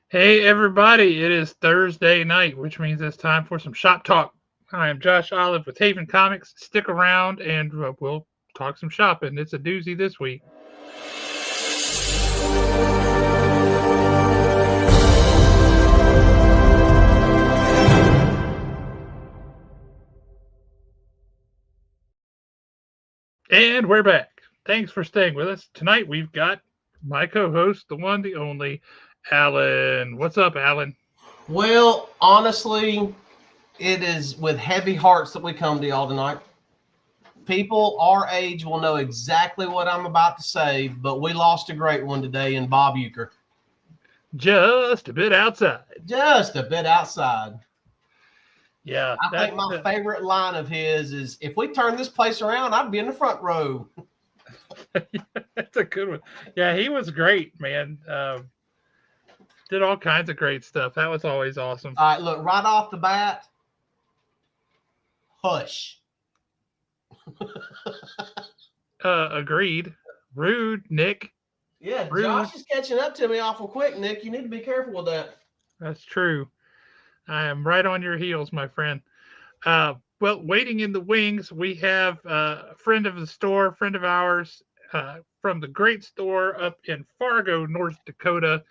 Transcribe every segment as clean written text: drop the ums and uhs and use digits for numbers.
Hey everybody, it is Thursday night, which means it's time for some shop talk. I am Josh Olive with Haven Comics. Stick around and we'll talk some shopping. It's a doozy this week. And we're back. Thanks for staying with us. Tonight we've got my co-host, the one, the only, Alan. What's up, Alan? Well, honestly, it is with heavy hearts that we come to y'all tonight. People our age will know exactly what I'm about to say, but we lost a great one today in Bob Euchre. Just a bit outside. Just a bit outside. Yeah, I think my favorite line of his is, if we turn this place around, I'd be in the front row. that's a good one. Yeah, he was great, man. Did all kinds of great stuff. That was always awesome. All right, look, right off the bat, hush. Agreed. Rude, Nick. Yeah, Rude. Josh is catching up to me awful quick, Nick. You need to be careful with that. That's true. I am right on your heels, my friend. Well, waiting in the wings, we have a friend of the store, friend of ours, from the great store up in Fargo, North Dakota,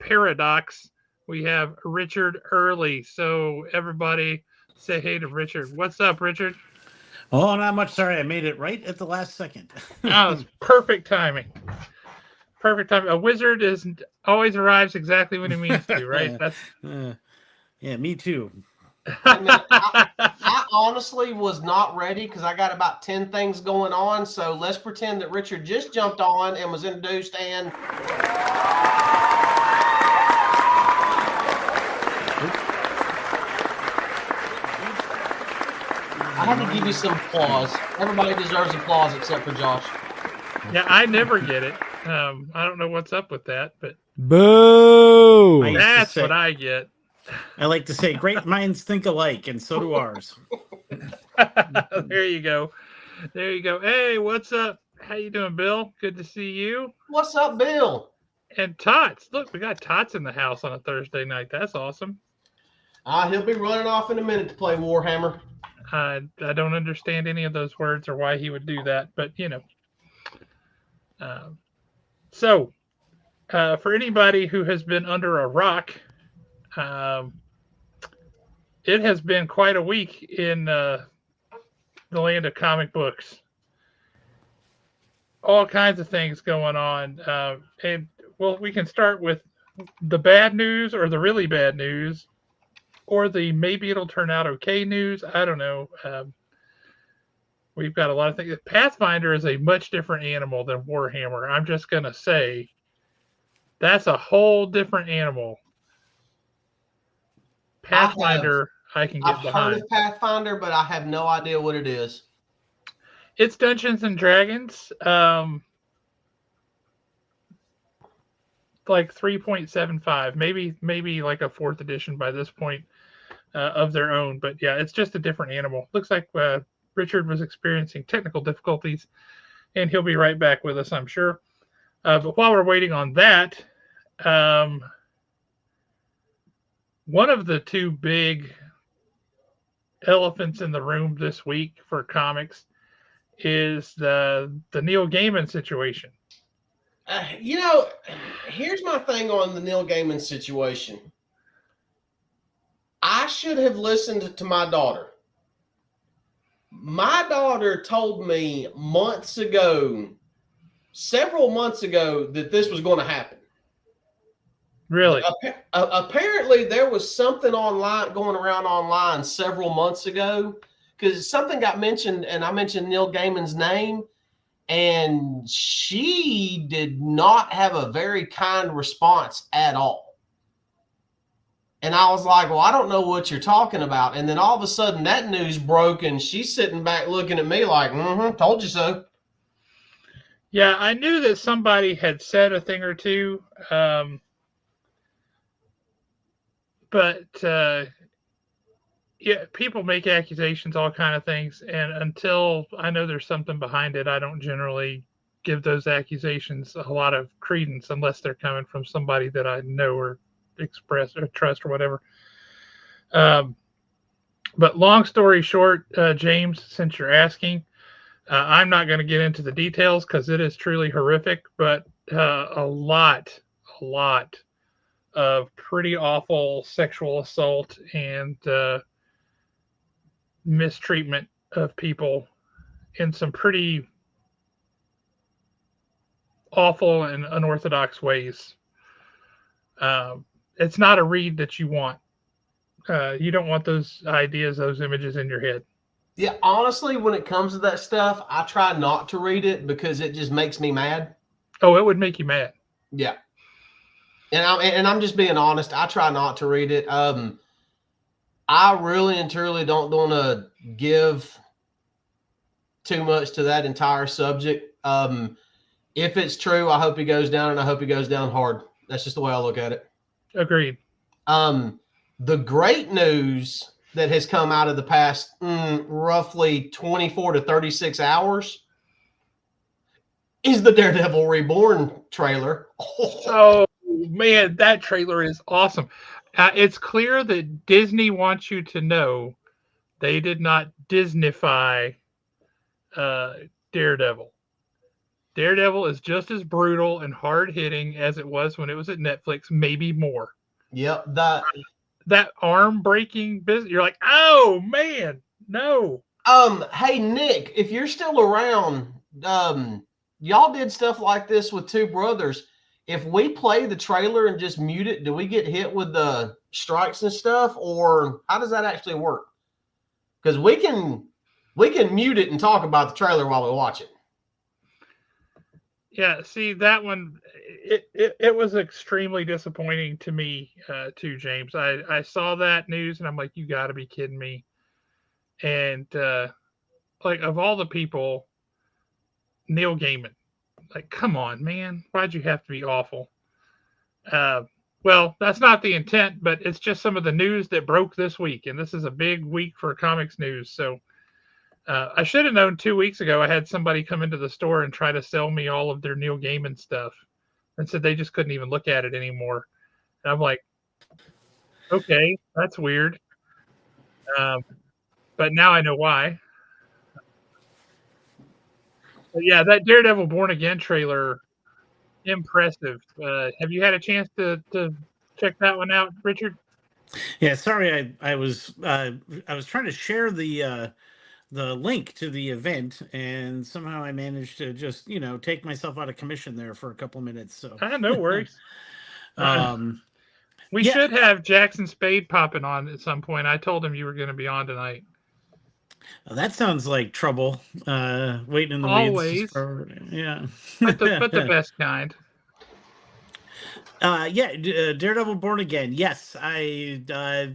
Paradox. We have Richard Early. So everybody say hey to Richard. What's up, Richard? Oh, not much. Sorry, I made it right at the last second. Oh, it's perfect timing. Perfect timing. A wizard is always arrives exactly when he means to, right? That's yeah, me too. I honestly was not ready because I got about 10 things going on. So let's pretend that Richard just jumped on and was introduced and. I had to give you some applause. Everybody deserves applause except for Josh. Yeah, I never get it. I don't know what's up with that, but boo! That's what I get. I like to say, great minds think alike, and so do ours. There you go. There you go. Hey, what's up? How you doing, Bill? Good to see you. What's up, Bill? And Tots. Look, we got Tots in the house on a Thursday night. That's awesome. He'll be running off in a minute to play Warhammer. I don't understand any of those words or why he would do that, but you know. So, for anybody who has been under a rock, it has been quite a week in the land of comic books. All kinds of things going on. And, well, we can start with the bad news or the really bad news or the maybe it'll turn out okay news. I don't know. We've got a lot of things. Pathfinder is a much different animal than Warhammer. I'm just going to say that's a whole different animal. Pathfinder, I can get behind. I've heard of Pathfinder, but I have no idea what it is. It's Dungeons and Dragons, like 3.75, maybe like a fourth edition by this point of their own. But yeah, it's just a different animal. Looks like Richard was experiencing technical difficulties, and he'll be right back with us, I'm sure. But while we're waiting on that, one of the two big elephants in the room this week for comics is the Neil Gaiman situation. Here's my thing on the Neil Gaiman situation. I should have listened to my daughter. My daughter told me several months ago, that this was going to happen. Really? Apparently, there was something going around online several months ago because something got mentioned, and I mentioned Neil Gaiman's name, and she did not have a very kind response at all. And I was like, well, I don't know what you're talking about. And then all of a sudden that news broke and she's sitting back looking at me like, told you so. Yeah, I knew that somebody had said a thing or two. But yeah, people make accusations, all kind of things. And until I know there's something behind it, I don't generally give those accusations a lot of credence unless they're coming from somebody that I know or Express or Trust or whatever. Um, but long story short, James, since you're asking, I'm not going to get into the details because it is truly horrific, but a lot of pretty awful sexual assault and mistreatment of people in some pretty awful and unorthodox ways. Um, it's not a read that you want. You don't want those ideas, those images in your head. Yeah, honestly, when it comes to that stuff, I try not to read it because it just makes me mad. Oh, it would make you mad. Yeah, and I'm just being honest. I try not to read it. I really and truly don't want to give too much to that entire subject. If it's true, I hope he goes down, and I hope he goes down hard. That's just the way I look at it. Agreed. The great news that has come out of the past roughly 24 to 36 hours is the Daredevil Reborn trailer. Oh man, that trailer is awesome. It's clear that Disney wants you to know they did not Disneyfy uh, Daredevil. Daredevil is just as brutal and hard hitting as it was when it was at Netflix, maybe more. Yep. That arm breaking business, you're like, oh man, no. Hey Nick, if you're still around, y'all did stuff like this with Two Brothers. If we play the trailer and just mute it, do we get hit with the strikes and stuff, or how does that actually work? Because we can mute it and talk about the trailer while we watch it. Yeah, see that one, it was extremely disappointing to me too, James. I saw that news and I'm like, you got to be kidding me. And like of all the people, Neil Gaiman, like, come on, man, why'd you have to be awful? Uh, well, that's not the intent, but it's just some of the news that broke this week, and this is a big week for comics news. So I should have known 2 weeks ago. I had somebody come into the store and try to sell me all of their Neil Gaiman stuff, and said they just couldn't even look at it anymore. And I'm like, okay, that's weird. Um, but now I know why. But yeah, that Daredevil Born Again trailer, impressive. Have you had a chance to check that one out, Richard? Yeah, sorry, I was trying to share the link to the event, and somehow I managed to just take myself out of commission there for a couple minutes. So, No worries. um, We yeah, should have Jackson Spade popping on at some point. I told him you were going to be on tonight. that sounds like trouble. Waiting in the weeds Always, for yeah. but the best kind. Yeah, Daredevil Born Again. Yes, I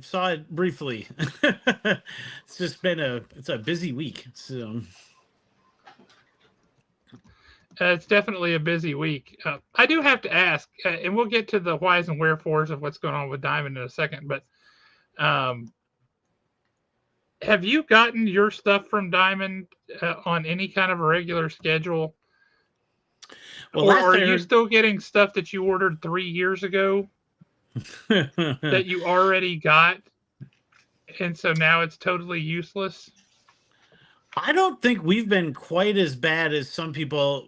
saw it briefly. It's just been it's a busy week. So It's definitely a busy week. I do have to ask, and we'll get to the whys and wherefores of what's going on with Diamond in a second. But um, have you gotten your stuff from Diamond on any kind of a regular schedule? well, Or last are I you heard, still getting stuff that you ordered 3 years ago that you already got, and so now it's totally useless? I don't think we've been quite as bad as some people.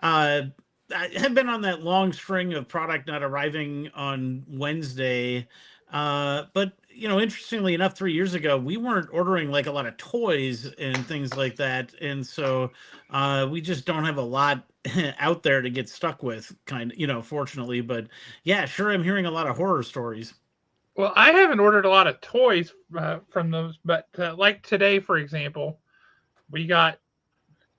I have been on that long string of product not arriving on Wednesday. But interestingly enough, 3 years ago, we weren't ordering like a lot of toys and things like that, and so we just don't have a lot out there to get stuck with, fortunately. But yeah, sure, I'm hearing a lot of horror stories. Well, I haven't ordered a lot of toys from those, but like today, for example, we got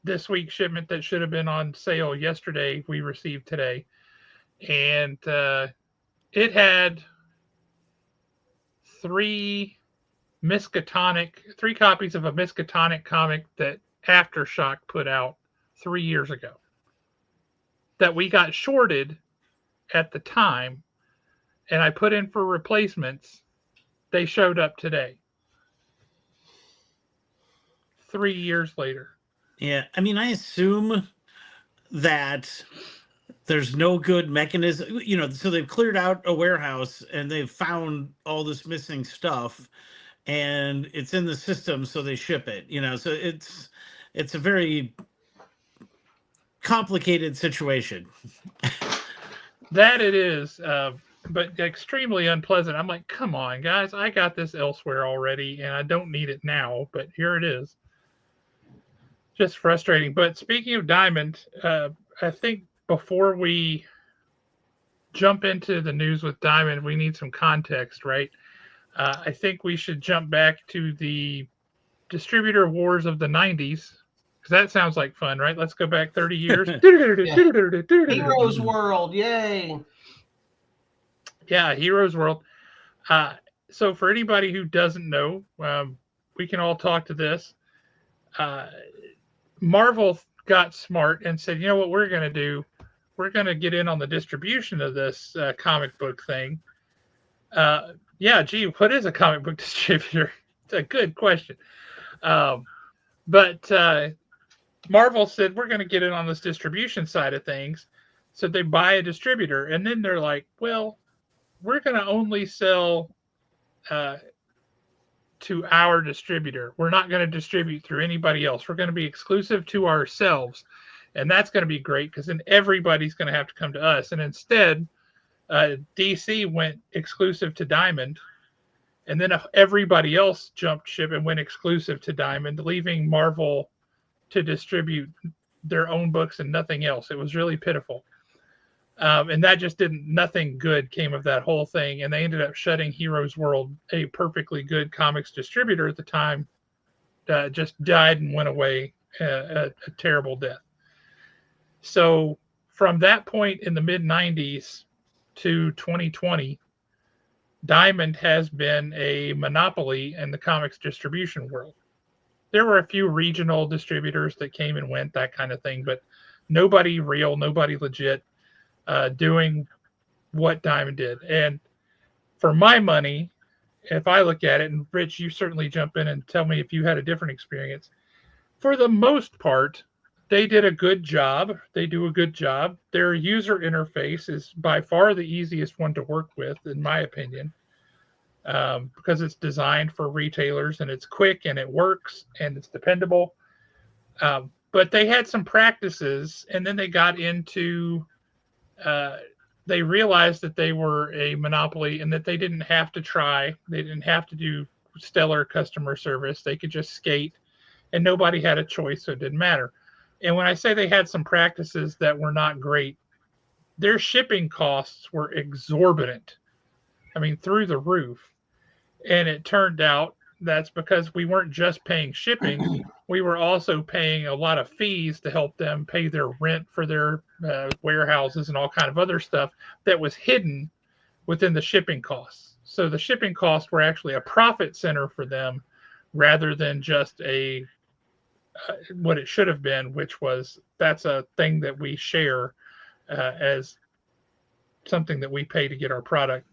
this week's shipment that should have been on sale yesterday. We received today, and it had three three copies of a Miskatonic comic that Aftershock put out 3 years ago that we got shorted at the time, and I put in for replacements. They showed up today, 3 years later. Yeah, I mean, I assume that there's no good mechanism, so they've cleared out a warehouse and they've found all this missing stuff and it's in the system, so they ship it, so it's a very complicated situation. That it is, but extremely unpleasant. I'm like, come on, guys, I got this elsewhere already, and I don't need it now, but here it is. Just frustrating. But speaking of Diamond, I think before we jump into the news with Diamond, we need some context, right? I think we should jump back to the distributor wars of the 90s because that sounds like fun, right? Let's go back 30 years. Heroes World, yay. Yeah, Heroes World. So for anybody who doesn't know, we can all talk to this. Marvel got smart and said, you know what we're going to do? We're going to get in on the distribution of this comic book thing. Yeah, gee, what is a comic book distributor? It's a good question. But Marvel said, we're going to get in on this distribution side of things. So they buy a distributor. And then they're like, well, we're going to only sell to our distributor. We're not going to distribute through anybody else. We're going to be exclusive to ourselves. And that's going to be great because then everybody's going to have to come to us. And instead, DC went exclusive to Diamond. And then everybody else jumped ship and went exclusive to Diamond, leaving Marvel to distribute their own books and nothing else. It was really pitiful. And that just nothing good came of that whole thing. And they ended up shutting Heroes World, a perfectly good comics distributor at the time, just died and went away a terrible death. So from that point in the mid 90s to 2020, Diamond has been a monopoly in the comics distribution world. There were a few regional distributors that came and went, that kind of thing, but nobody real, nobody legit doing what Diamond did. And for my money, if I look at it, and Rich, you certainly jump in and tell me if you had a different experience. For the most part, they did a good job. They do a good job. Their user interface is by far the easiest one to work with, in my opinion, because it's designed for retailers and it's quick and it works and it's dependable. But they had some practices, and then they got into they realized that they were a monopoly and that they didn't have to try. They didn't have to do stellar customer service. They could just skate, and nobody had a choice, so it didn't matter. And when I say they had some practices that were not great, their shipping costs were exorbitant. I mean, through the roof. And it turned out that's because we weren't just paying shipping. We were also paying a lot of fees to help them pay their rent for their warehouses and all kind of other stuff that was hidden within the shipping costs. So the shipping costs were actually a profit center for them rather than just a what it should have been, which was that's a thing that we share as something that we pay to get our product.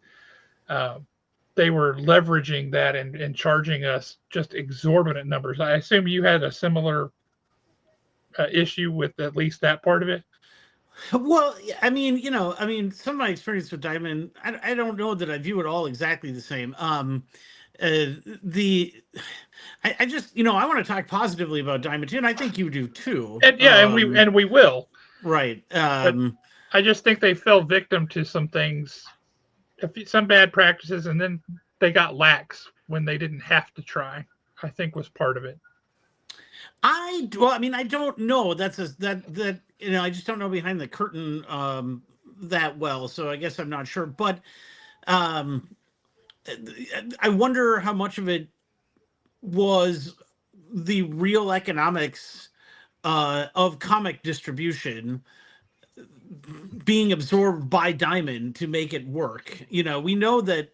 They were leveraging that and charging us just exorbitant numbers. I assume you had a similar issue with at least that part of it. Well, I mean, some of my experience with Diamond, I don't know that I view it all exactly the same. I just, I want to talk positively about Diamond too, and I think you do too. And yeah, and we will. Right. I just think they fell victim to some things, some bad practices, and then they got lax when they didn't have to try. I think was part of it. I don't know. That I just don't know behind the curtain that well. So I guess I'm not sure. But I wonder how much of it was the real economics of comic distribution being absorbed by Diamond to make it work. We know that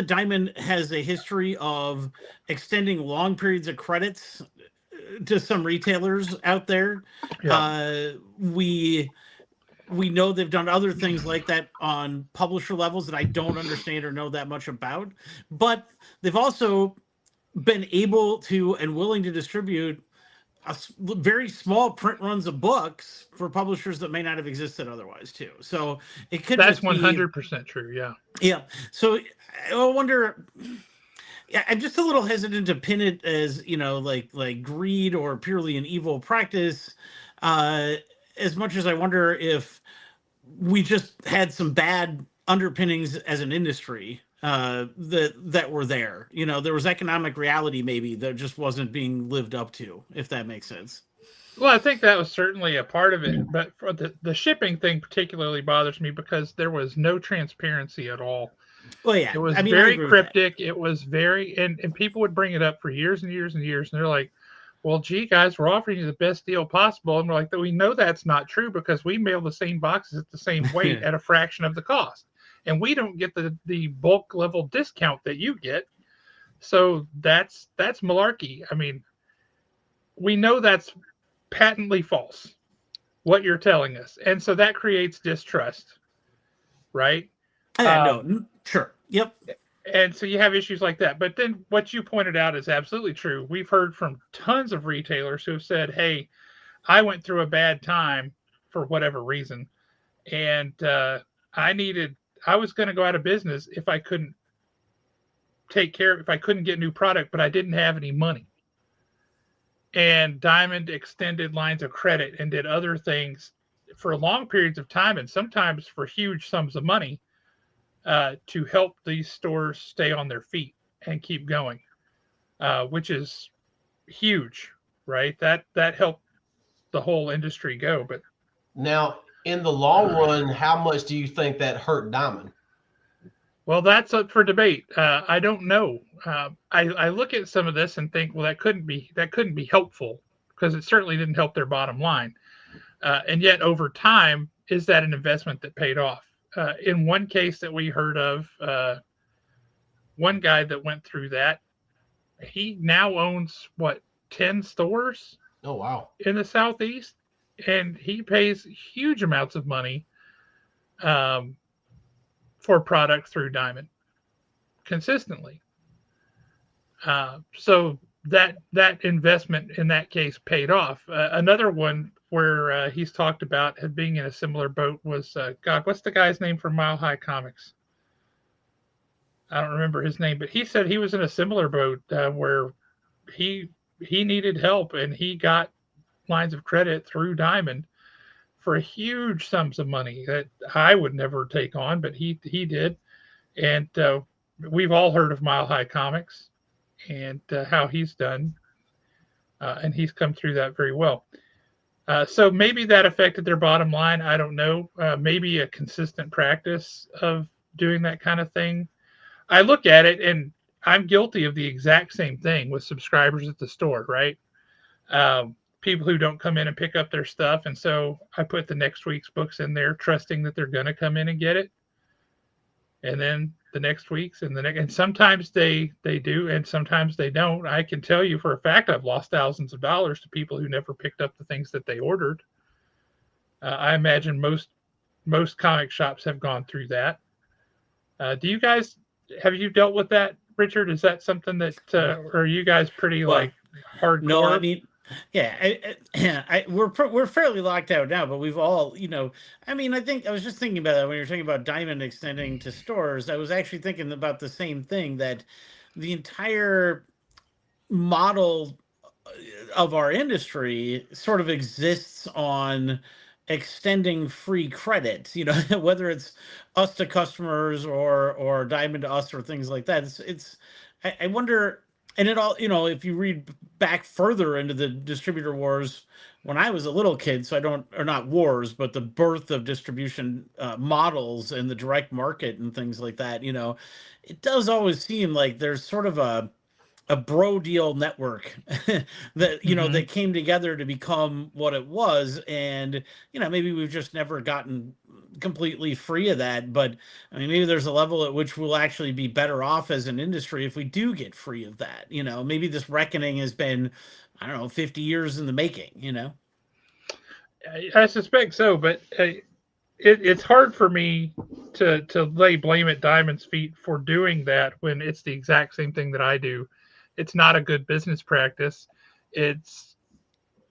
Diamond has a history of extending long periods of credits to some retailers out there. Yeah. We know they've done other things like that on publisher levels that I don't understand or know that much about, but they've also been able to and willing to distribute very small print runs of books for publishers that may not have existed otherwise too. So it could That's just be 100% true. Yeah. yeah. So I wonder. Yeah, I'm just a little hesitant to pin it as like greed or purely an evil practice. Uh, as much as I wonder if we just had some bad underpinnings as an industry that were there. There was economic reality maybe that just wasn't being lived up to, if that makes sense. Well, I think that was certainly a part of it, but for the shipping thing particularly bothers me because there was no transparency at all. Well, yeah, It was I mean, I very agree with that. cryptic. It was very, and people would bring it up for years and years and years, and they're like, "Well, gee, guys, we're offering you the best deal possible," and we're like, "We know that's not true because we mail the same boxes at the same weight at a fraction of the cost, and we don't get the bulk level discount that you get." So that's malarkey. I mean, we know that's patently false what you're telling us, and so that creates distrust, right? No, Um, sure, yep. and so you have issues like that. But then what you pointed out is absolutely true. We've heard from tons of retailers who have said, "Hey, I went through a bad time for whatever reason, and I needed, I was going to go out of business if I couldn't if I couldn't get new product, but I didn't have any money." And Diamond extended lines of credit and did other things for long periods of time and sometimes for huge sums of money to help these stores stay on their feet and keep going, which is huge, right? That helped the whole industry go. But Now, in the long run, how much do you think that hurt Diamond? well, that's up for debate. I don't know. I look at some of this and think, well, that couldn't be helpful because it certainly didn't help their bottom line. And yet, over time, is that an investment that paid off? In one case that we heard of, one guy that went through that, he now owns what, 10 stores Oh, wow. in the southeast, and he pays huge amounts of money um, for product through Diamond consistently. So that investment in that case paid off. Another one where he's talked about being in a similar boat was God. What's the guy's name from Mile High Comics? I don't remember his name, but he said he was in a similar boat where he he needed help and he got lines of credit through Diamond for huge sums of money that I would never take on, but he did. And we've all heard of Mile High Comics and how he's done, and he's come through that very well. So maybe that affected their bottom line. I don't know. Maybe a consistent practice of doing that kind of thing. I look at it and I'm guilty of the exact same thing with subscribers at the store, right? People who don't come in and pick up their stuff. And so I put the next week's books in there, trusting that they're going to come in and get it. And then the next week's and the next, and sometimes they do, and sometimes they don't. I can tell you for a fact I've lost thousands of dollars to people who never picked up the things that they ordered. I imagine most comic shops have gone through that. Do you guys have you dealt with that, Richard? Is that something that or are you guys pretty Well, like no, I hardcore? mean, yeah, we're fairly locked out now, but we've all, I mean, I think I was just thinking about that when you're talking about Diamond extending to stores. I was actually thinking about the same thing, that the entire model of our industry sort of exists on extending free credit, whether it's us to customers or Diamond to us or things like that. I wonder, and it all, if you read back further into the distributor wars when I was a little kid, so I don't, or not wars, but the birth of distribution models and the direct market and things like that, it does always seem like there's sort of a bro deal network that Mm-hmm. that came together to become what it was. And maybe we've just never gotten completely free of that, but I mean, maybe there's a level at which we'll actually be better off as an industry if we do get free of that. Maybe this reckoning has been, I don't know, 50 years in the making. I suspect so, but it's hard for me to lay blame at Diamond's feet for doing that when it's the exact same thing that I do. It's not a good business practice. It's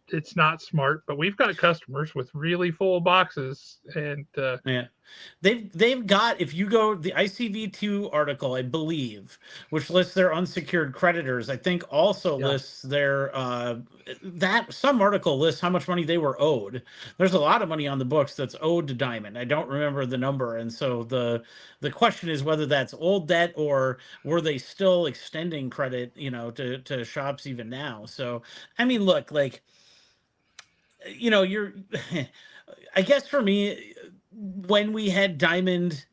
it's not smart. But we've got customers with really full boxes, and Yeah. They've got, if you go the ICV2 article, I believe, which lists their unsecured creditors, I think also Yeah. lists their that some article lists how much money they were owed. There's a lot of money on the books that's owed to Diamond. I don't remember the number. And so the question is whether that's old debt or were they still extending credit, to shops even now. So I mean, look, like, you're I guess for me, when we had Diamond,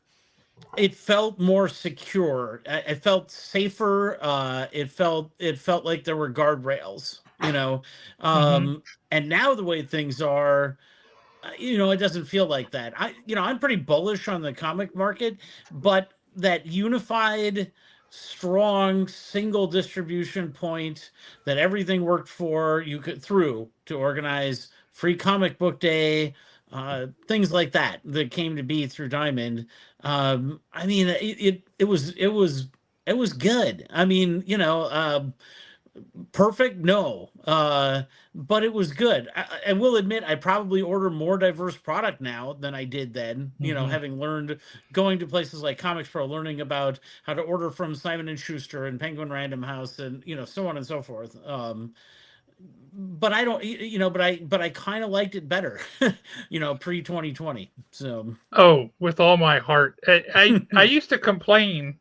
it felt more secure. I felt safer. It felt like there were guardrails, mhm. and now the way things are, it doesn't feel like that. I'm pretty bullish on the comic market, but that unified, strong, single distribution point that everything worked for, you could through to organize free comic book day, things like that came to be through Diamond. I mean, it was good. I mean, perfect, no, but it was good. I will admit I probably order more diverse product now than I did then, Mhm. having learned, going to places like Comics Pro, learning about how to order from Simon and Schuster and Penguin Random House, and so on and so forth. But I don't, but I kind of liked it better, pre 2020. So Oh, with all my heart. I used to complain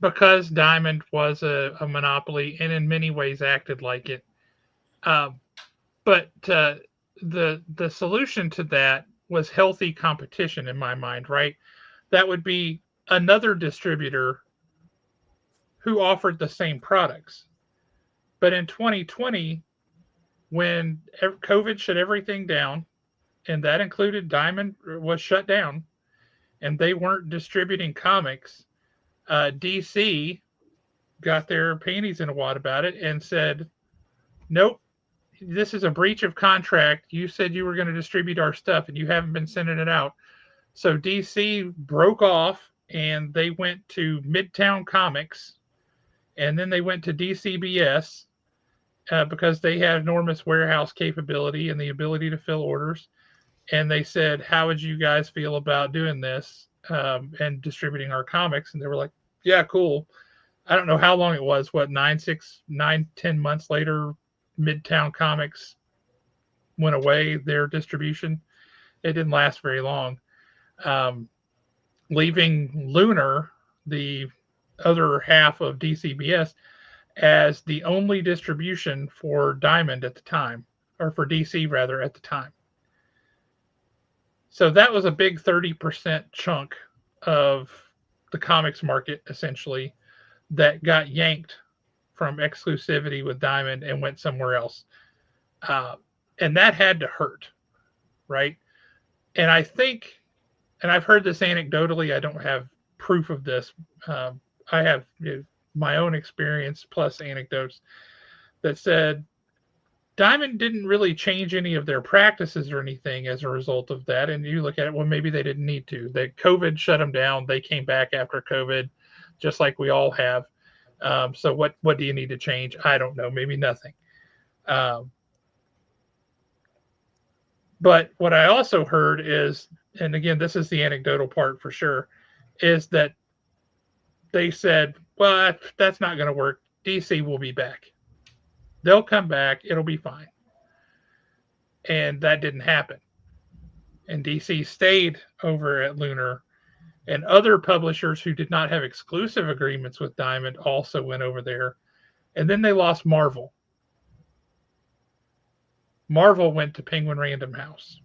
because Diamond was a monopoly and in many ways acted like it. Um, but the solution to that was healthy competition in my mind, right? That would be another distributor who offered the same products. But in 2020, when COVID shut everything down, and that included Diamond was shut down, and they weren't distributing comics, DC got their panties in a wad about it and said, "Nope, this is a breach of contract. You said you were going to distribute our stuff, and you haven't been sending it out." So DC broke off, and they went to Midtown Comics, and then they went to DCBS because they had enormous warehouse capability and the ability to fill orders. And they said, "How would you guys feel about doing this and distributing our comics?" And they were like, "Yeah, cool." I don't know how long it was. What, 10 months later, Midtown Comics went away. Their distribution, it didn't last very long, um, leaving Lunar, the other half of DCBS, as the only distribution for Diamond at the time, or for DC rather at the time. So that was a big 30% chunk of the comics market essentially that got yanked from exclusivity with Diamond and went somewhere else. Uh, and that had to hurt, right? And I think, and I've heard this anecdotally, I don't have proof of this. I have my own experience plus anecdotes that said Diamond didn't really change any of their practices or anything as a result of that. And you look at it, well, maybe they didn't need to. That COVID shut them down. They came back after COVID, just like we all have. So what do you need to change? I don't know. Maybe nothing. Um, but what I also heard is, and again, this is the anecdotal part for sure, is that they said, well, that's not going to work. DC will be back. They'll come back. It'll be fine. And that didn't happen. And DC stayed over at Lunar, and other publishers who did not have exclusive agreements with Diamond also went over there. And then they lost Marvel. Marvel went to Penguin Random House.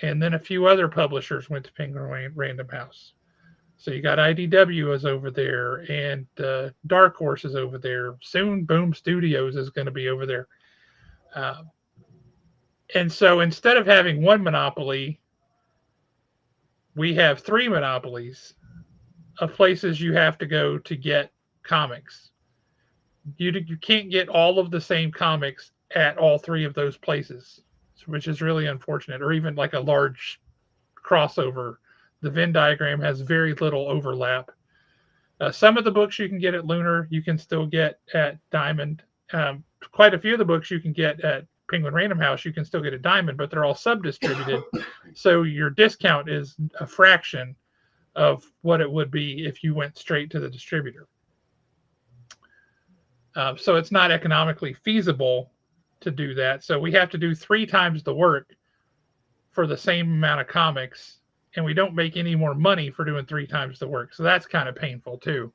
And then a few other publishers went to Penguin Random House. So you got IDW is over there, and Dark Horse is over there. Soon, Boom Studios is going to be over there. Uh, and so instead of having one monopoly, we have three monopolies of places you have to go to get comics. You can't get all of the same comics at all three of those places, which is really unfortunate. Or even like a large crossover. The Venn diagram has very little overlap. Some of the books you can get at Lunar, you can still get at Diamond. Quite a few of the books you can get at Penguin Random House, you can still get a Diamond, but they're all sub-distributed. So your discount is a fraction of what it would be if you went straight to the distributor. So it's not economically feasible to do that. So we have to do 3 times the work for the same amount of comics, and we don't make any more money for doing 3 times the work. So that's kind of painful too.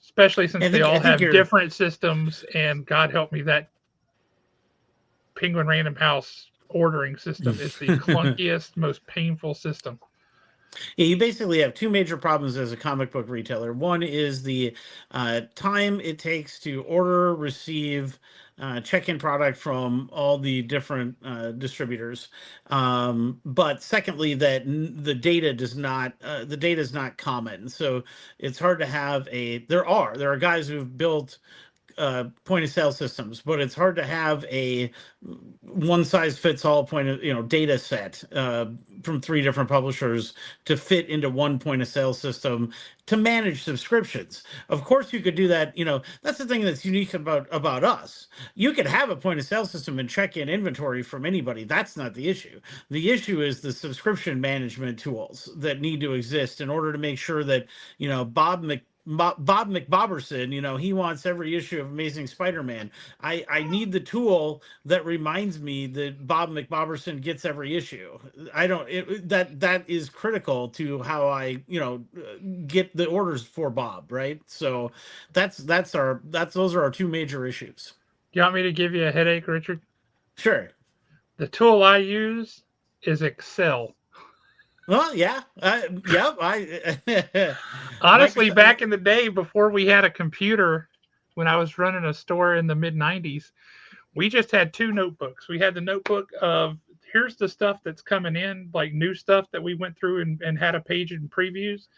Especially since they all have different systems, and God help me, that Penguin Random House ordering system is the clunkiest, most painful system. Yeah, you basically have 2 major problems as a comic book retailer. One is the time it takes to order, receive, check-in product from all the different distributors. But secondly, that the data is not common. So it's hard to have there are guys who've built point of sale systems, but it's hard to have a one size fits all data set from 3 different publishers to fit into one point of sale system to manage subscriptions. Of course, you could do that. That's the thing that's unique about us. You could have a point of sale system and check in inventory from anybody. That's not the issue. The issue is the subscription management tools that need to exist in order to make sure that Bob McBoberson, he wants every issue of Amazing Spider-Man. I need the tool that reminds me that Bob McBoberson gets every issue. That is critical to how I, get the orders for Bob, right? So those are our 2 major issues. You want me to give you a headache, Richard? Sure. The tool I use is Excel. Well, yeah. Honestly, back in the day before we had a computer, when I was running a store in the mid-90s, we just had 2 notebooks. We had the notebook of here's the stuff that's coming in, like new stuff that we went through and had a page in previews.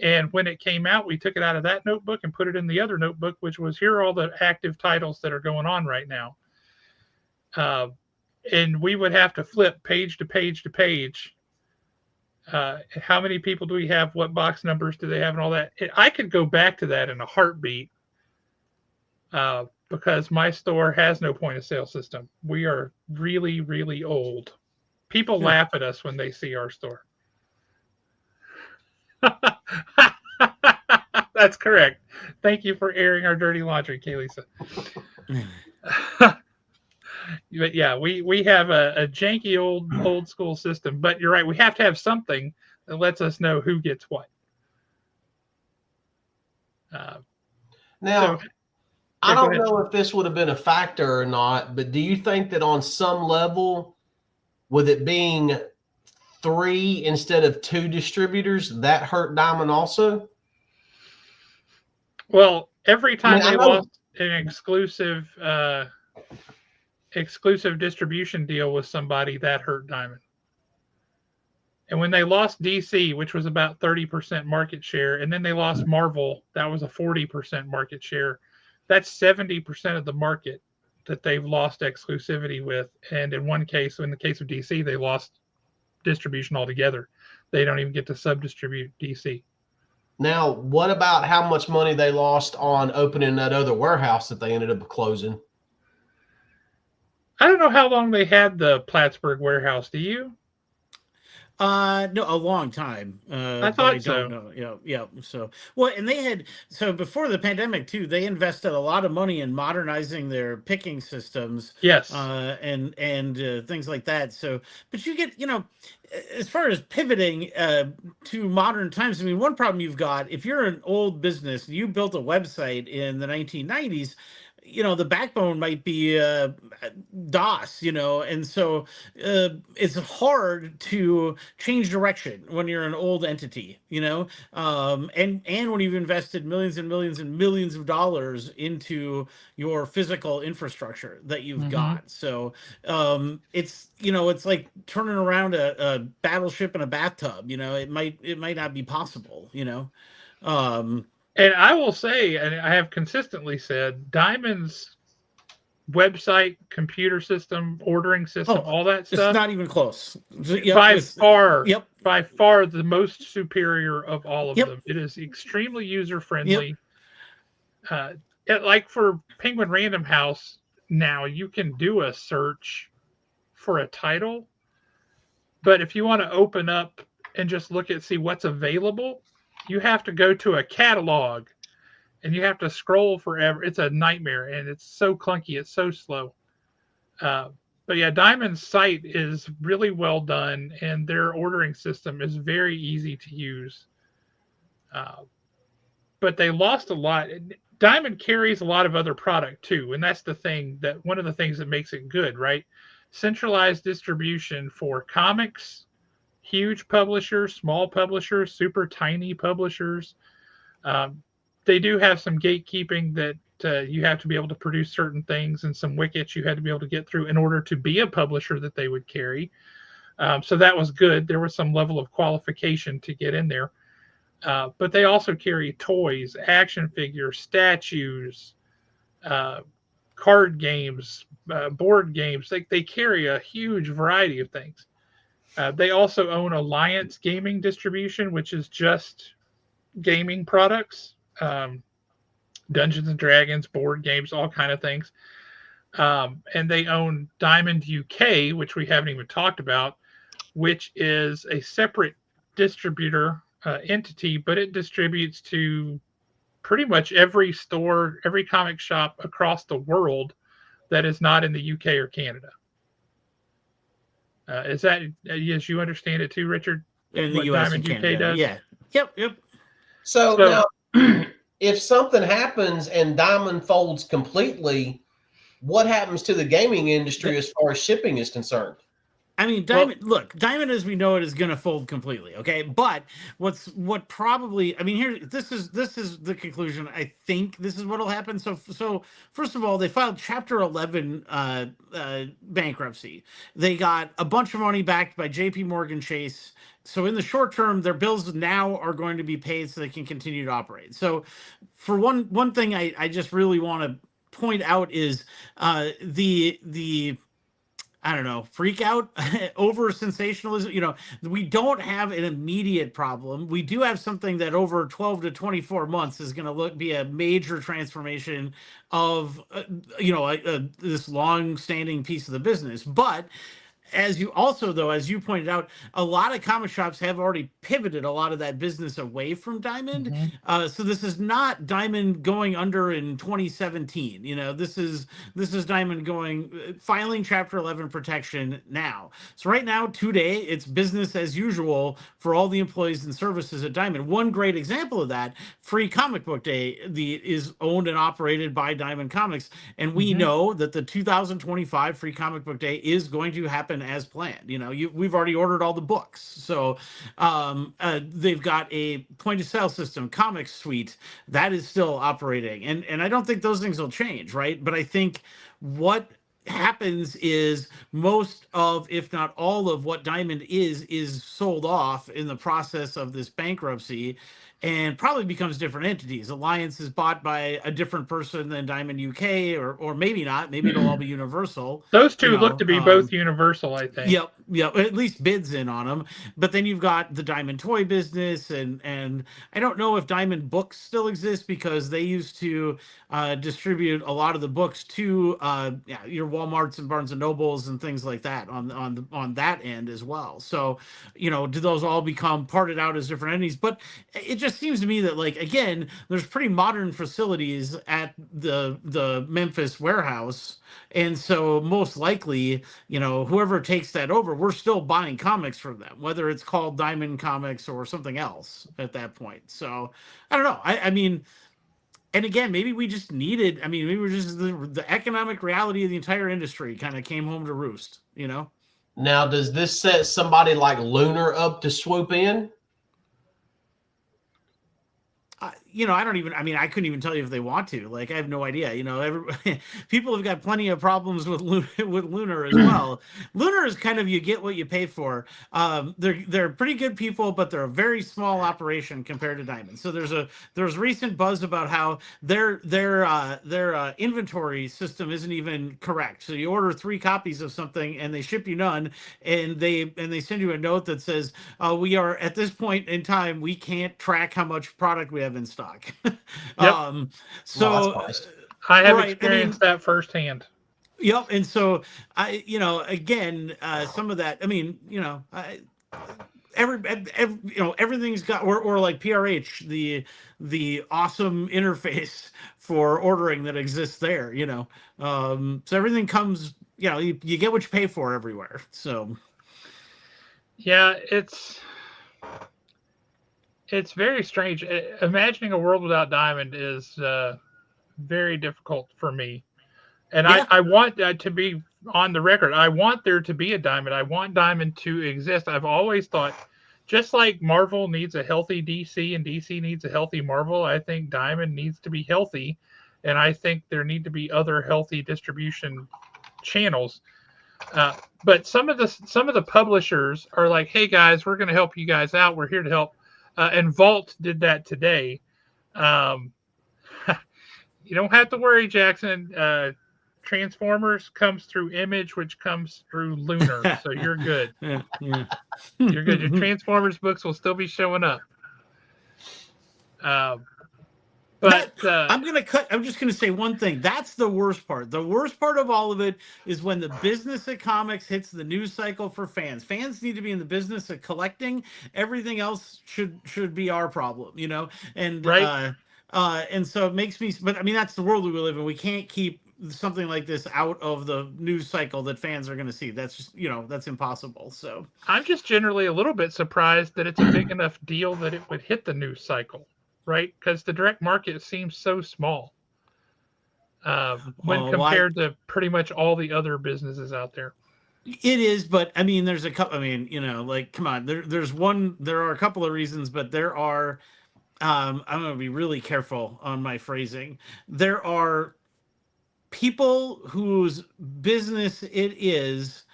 And when it came out, we took it out of that notebook and put it in the other notebook, which was here are all the active titles that are going on right now. And we would have to flip page to page to page. How many people do we have? What box numbers do they have and all that? I could go back to that in a heartbeat because my store has no point of sale system. We are really, really old. People laugh at us when they see our store. That's correct. Thank you for airing our dirty laundry, Kaylisa. But yeah, we have a janky old school system. But you're right, we have to have something that lets us know who gets what. Now, I don't know if this would have been a factor or not, but do you think that on some level, with it being 3 instead of 2 distributors, that hurt Diamond also? Well, every time they lost an exclusive distribution deal with somebody, that hurt Diamond. And when they lost DC, which was about 30% market share, and then they lost Marvel, that was a 40% market share. That's 70% of the market that they've lost exclusivity with. And in one case, in the case of DC, they lost distribution altogether. They don't even get to sub-distribute DC. Now, what about how much money they lost on opening that other warehouse that they ended up closing? I don't know how long they had the Plattsburgh warehouse. Do you? No, a long time. I thought so. Don't know. Yeah. So, before the pandemic too, they invested a lot of money in modernizing their picking systems. Yes. And things like that. So, but you get, as far as pivoting to modern times, I mean, one problem you've got, if you're an old business, you built a website in the 1990s, the backbone might be DOS, and so it's hard to change direction when you're an old entity, and when you've invested millions and millions and millions of dollars into your physical infrastructure that you've got. So it's like turning around a battleship in a bathtub. It might not be possible. And I will say, and I have consistently said, Diamond's website, computer system, ordering system, all that stuff. It's not even close. By far the most superior of all of them. It is extremely user-friendly. Like for Penguin Random House, Now you can do a search for a title, but if you want to open up and just look at see what's available, you have to go to a catalog and you have to scroll forever. It's a nightmare and it's so clunky. It's so slow. Uh, but yeah, Diamond's site is really well done, and their ordering system is very easy to use. Uh, but they lost a lot. Diamond carries a lot of other product too, and that's the thing that one of the things that makes it good, right? Centralized distribution for comics, huge publishers, small publishers, super tiny publishers. Um, they do have some gatekeeping that you have to be able to produce certain things and some wickets you had to be able to get through in order to be a publisher that they would carry. So that was good. There was some level of qualification to get in there. But they also carry toys, action figures, statues, uh, card games, board games. They carry a huge variety of things. They also own Alliance Gaming Distribution, which is just gaming products, Dungeons and Dragons, board games, all kind of things. And they own Diamond UK, which we haven't even talked about, which is a separate distributor entity, but it distributes to pretty much every store, every comic shop across the world that is not in the UK or Canada. Is that as you understand it too, Richard? In the What U.S. and Diamond UK Canada, does? yeah, yep. So So now, if something happens and Diamond folds completely, what happens to the gaming industry as far as shipping is concerned? I mean, Diamond. Look, Diamond as we know it is going to fold completely. Okay, but what probably? I mean, here this is the conclusion. I think this is what'll happen. So first of all, they filed Chapter 11 bankruptcy. They got a bunch of money backed by J.P. Morgan Chase. So in the short term, their bills now are going to be paid so they can continue to operate. So for one thing, I just really want to point out is the I don't know, freak out over sensationalism. We don't have an immediate problem. We do have something that over 12 to 24 months is going to be a major transformation of, this long-standing piece of the business. But as you pointed out, a lot of comic shops have already pivoted a lot of that business away from Diamond. mm-hmm. So this is not Diamond going under in 2017. This is Diamond filing Chapter 11 protection now. So right now, today, it's business as usual for all the employees and services at Diamond. One great example of that, Free Comic Book Day, is owned and operated by Diamond Comics, and we know that the 2025 Free Comic Book Day is going to happen as planned. We've already ordered all the books, so they've got a point of sale system, Comics Suite, that is still operating, and I don't think those things will change, right? But I think what happens is most of, if not all of, what Diamond is sold off in the process of this bankruptcy, and probably becomes different entities. Alliance is bought by a different person than Diamond UK, or maybe not. Maybe it'll all be Universal. Those two look to be both Universal, I think. Yep. At least bids in on them. But then you've got the Diamond toy business, and I don't know if Diamond Books still exists, because they used to distribute a lot of the books to your Walmarts and Barnes and Nobles and things like that on that end as well. So, do those all become parted out as different entities? But it just seems to me that, like, again, there's pretty modern facilities at the Memphis warehouse, and so most likely, whoever takes that over, we're still buying comics from them, whether it's called Diamond Comics or something else at that point. So I don't know. I mean, and again, maybe we just needed. I mean, maybe we're just the economic reality of the entire industry kind of came home to roost. Now, does this set somebody like Lunar up to swoop in? I don't even, I mean, I couldn't even tell you if they want to. Like, I have no idea. People have got plenty of problems with Lunar as well. Lunar is kind of, you get what you pay for. They're pretty good people, but they're a very small operation compared to Diamond. So there's recent buzz about how their inventory system isn't even correct. So you order 3 copies of something and they ship you none, and they send you a note that says, we are at this point in time, we can't track how much product we have in stock. Yep. So Nice. I have experienced that firsthand. Yep. And so again, some of that, I mean, everything's got, or like PRH, the awesome interface for ordering that exists there, so everything comes, you get what you pay for everywhere. So Yeah, it's very strange. Imagining a world without Diamond is very difficult for me. And yeah. I want to be on the record. I want there to be a Diamond. I want Diamond to exist. I've always thought, just like Marvel needs a healthy DC and DC needs a healthy Marvel, I think Diamond needs to be healthy. And I think there need to be other healthy distribution channels. Uh, but some of the publishers are like, "Hey guys, we're going to help you guys out. We're here to help." And Vault did that today. Um, you don't have to worry, Jackson. Transformers comes through Image, which comes through Lunar, so you're good. Yeah, yeah. You're good. Your Transformers books will still be showing up. Uh, but I'm just gonna say one thing. That's the worst part. The worst part of all of it is when the business of comics hits the news cycle for fans. Fans need to be in the business of collecting. Everything else should be our problem, And right, and so it makes me. But I mean, that's the world we live in. We can't keep something like this out of the news cycle that fans are going to see. That's just that's impossible. So I'm just generally a little bit surprised that it's a big enough deal that it would hit the news cycle, right? Because the direct market seems so small when why compared to pretty much all the other businesses out there. it is, but I mean, there's a couple. I mean, like, come on. There are a couple of reasons, but there are. I'm going to be really careful on my phrasing. There are people whose business it is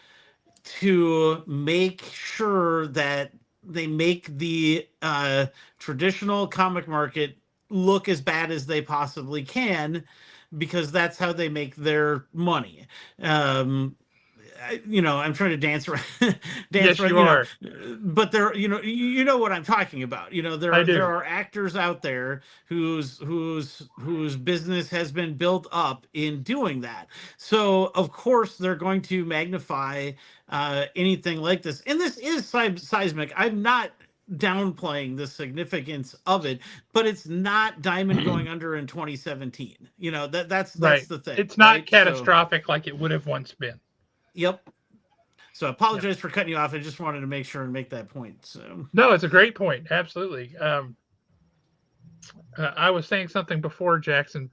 to make sure that they make the traditional comic market look as bad as they possibly can, because that's how they make their money. I'm trying to dance around, Yes, you are. but there, you know what I'm talking about. I There do. are actors out there whose business has been built up in doing that. So of course they're going to magnify anything like this. And this is seismic. I'm not downplaying the significance of it, but it's not Diamond going under in 2017. That's Right. the thing, It's not right? So, catastrophic like it would have once been. yep. So I Yeah. apologize for cutting you off. I just wanted to make sure and make that point. So No, it's a great point. Absolutely. I was saying something before Jackson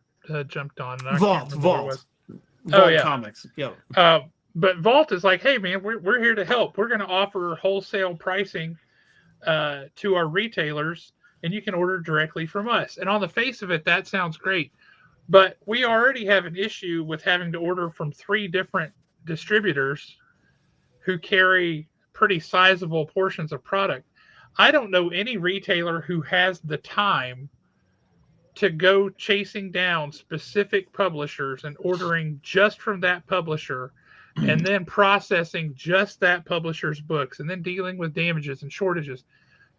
jumped on, and I can't remember what it was. Oh Vault yeah. Comics. Yep. But Vault is like, hey man, we're here to help. We're going to offer wholesale pricing to our retailers, and you can order directly from us. And on the face of it, that sounds great. But we already have an issue with having to order from 3 different distributors who carry pretty sizable portions of product. I don't know any retailer who has the time to go chasing down specific publishers and ordering just from that publisher and then processing just that publisher's books and then dealing with damages and shortages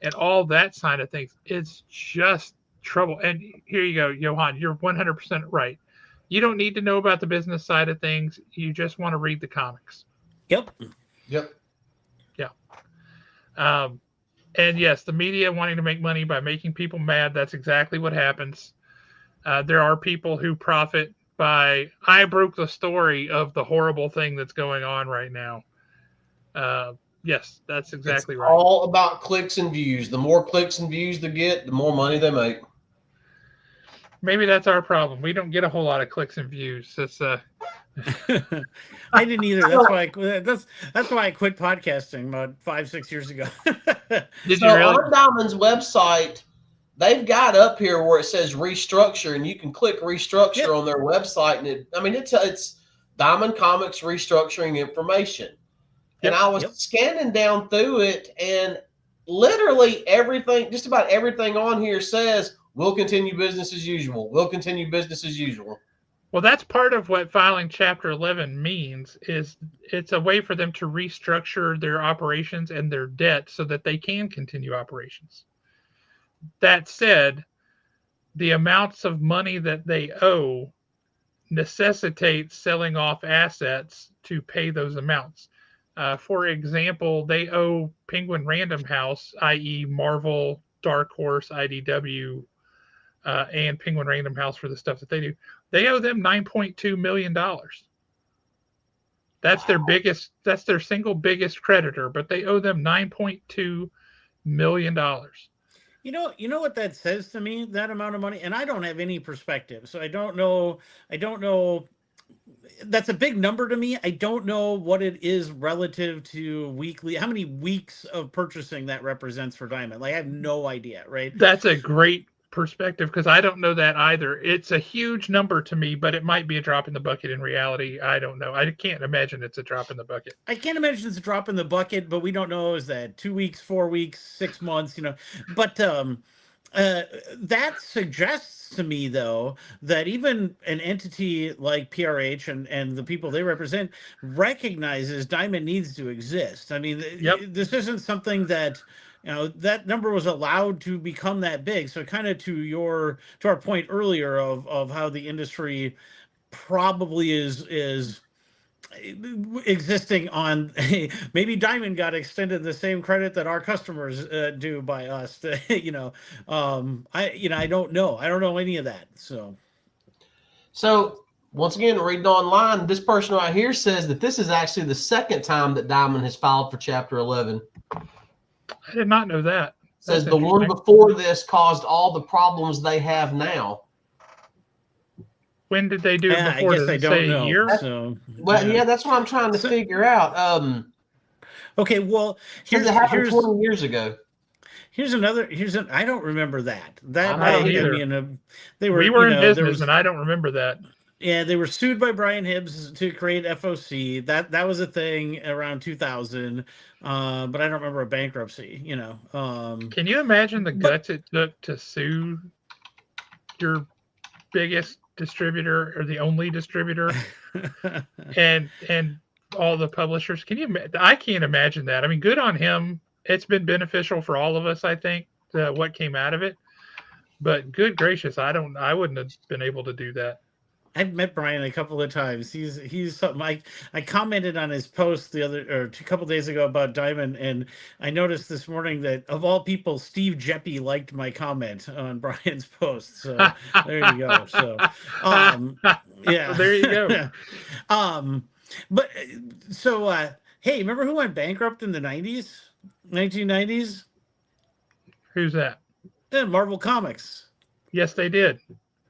and all that side of things. It's just trouble. And here you go, Johan, you're 100% right. You don't need to know about the business side of things. You just want to read the comics. Yep. Yep. Yeah. Um, and yes, the media wanting to make money by making people mad. That's exactly what happens. There are people who profit by, I broke the story of the horrible thing that's going on right now. Yes, that's exactly It's right. all about clicks and views. The more clicks and views they get, the more money they make. Maybe that's our problem. We don't get a whole lot of clicks and views. It's I didn't either. That's why I quit podcasting about 5-6 years ago. Did So you really? on Diamond's website, they've got up here where it says restructure, and you can click restructure Yep. on their website, and it's Diamond Comics restructuring information. And Yep. I was scanning down through it, and literally everything, just about everything on here says we'll continue business as usual. We'll continue business as usual. Well, that's part of what filing Chapter 11 means. Is it's a way for them to restructure their operations and their debt so that they can continue operations. That said, the amounts of money that they owe necessitates selling off assets to pay those amounts. For example, they owe Penguin Random House, i.e., Marvel, Dark Horse, IDW, and Penguin Random House for the stuff that they do. They owe them $9.2 million. That's their biggest. That's their single biggest creditor, but they owe them $9.2 million. You know what that says to me, that amount of money, and I don't have any perspective, so I don't know. I don't know. That's a big number to me. I don't know what it is relative to weekly. How many weeks of purchasing that represents for Diamond? Like, I have no idea, right? That's a great perspective because I don't know that either. It's a huge number to me, but it might be a drop in the bucket in reality. I don't know. I can't imagine it's a drop in the bucket. I can't imagine it's a drop in the bucket, but we don't know, is that 2 weeks, 4 weeks, 6 months, But that suggests to me, though, that even an entity like PRH and the people they represent recognizes Diamond needs to exist. I mean, Yep. this isn't something that that number was allowed to become that big. So kind of to our point earlier of how the industry probably is existing on maybe Diamond got extended the same credit that our customers do by us. I don't know. I don't know any of that. So once again, reading online, this person right here says that this is actually the second time that Diamond has filed for Chapter 11. I did not know that. Says the one before this caused all the problems they have now. When did they do it before? I guess I don't know. Year? Yeah, that's what I'm trying to figure out. Okay, well, here's 20 years ago. I don't remember that. I mean, we were in business, and I don't remember that. Yeah, they were sued by Brian Hibbs to create FOC. That was a thing around 2000, but I don't remember a bankruptcy. Can you imagine the guts it took to sue your biggest distributor or the only distributor, and all the publishers? I can't imagine that. I mean, good on him. It's been beneficial for all of us, I think, what came out of it. But good gracious, I wouldn't have been able to do that. I've met Brian a couple of times. He's something. I commented on his post a couple of days ago about Diamond, and I noticed this morning that of all people, Steve Jeppy liked my comment on Brian's post. So there you go. So yeah, well, there you go. But hey, remember who went bankrupt in the 1990s? Who's that? Marvel Comics. Yes, they did.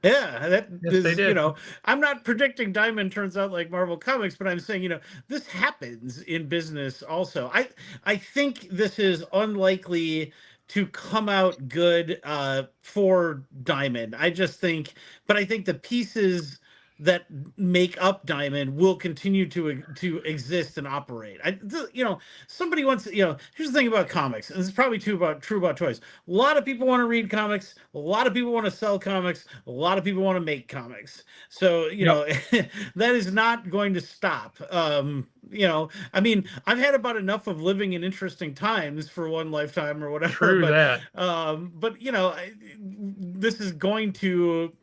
Yeah, they did. I'm not predicting Diamond turns out like Marvel Comics, but I'm saying, this happens in business also. I think this is unlikely to come out good for Diamond. I think the pieces that make up Diamond will continue to exist and operate. Somebody wants, here's the thing about comics, and this is probably true about toys. A lot of people want to read comics. A lot of people want to sell comics. A lot of people want to make comics. So, that is not going to stop. I mean, I've had about enough of living in interesting times for one lifetime or whatever. True that. But this is going to,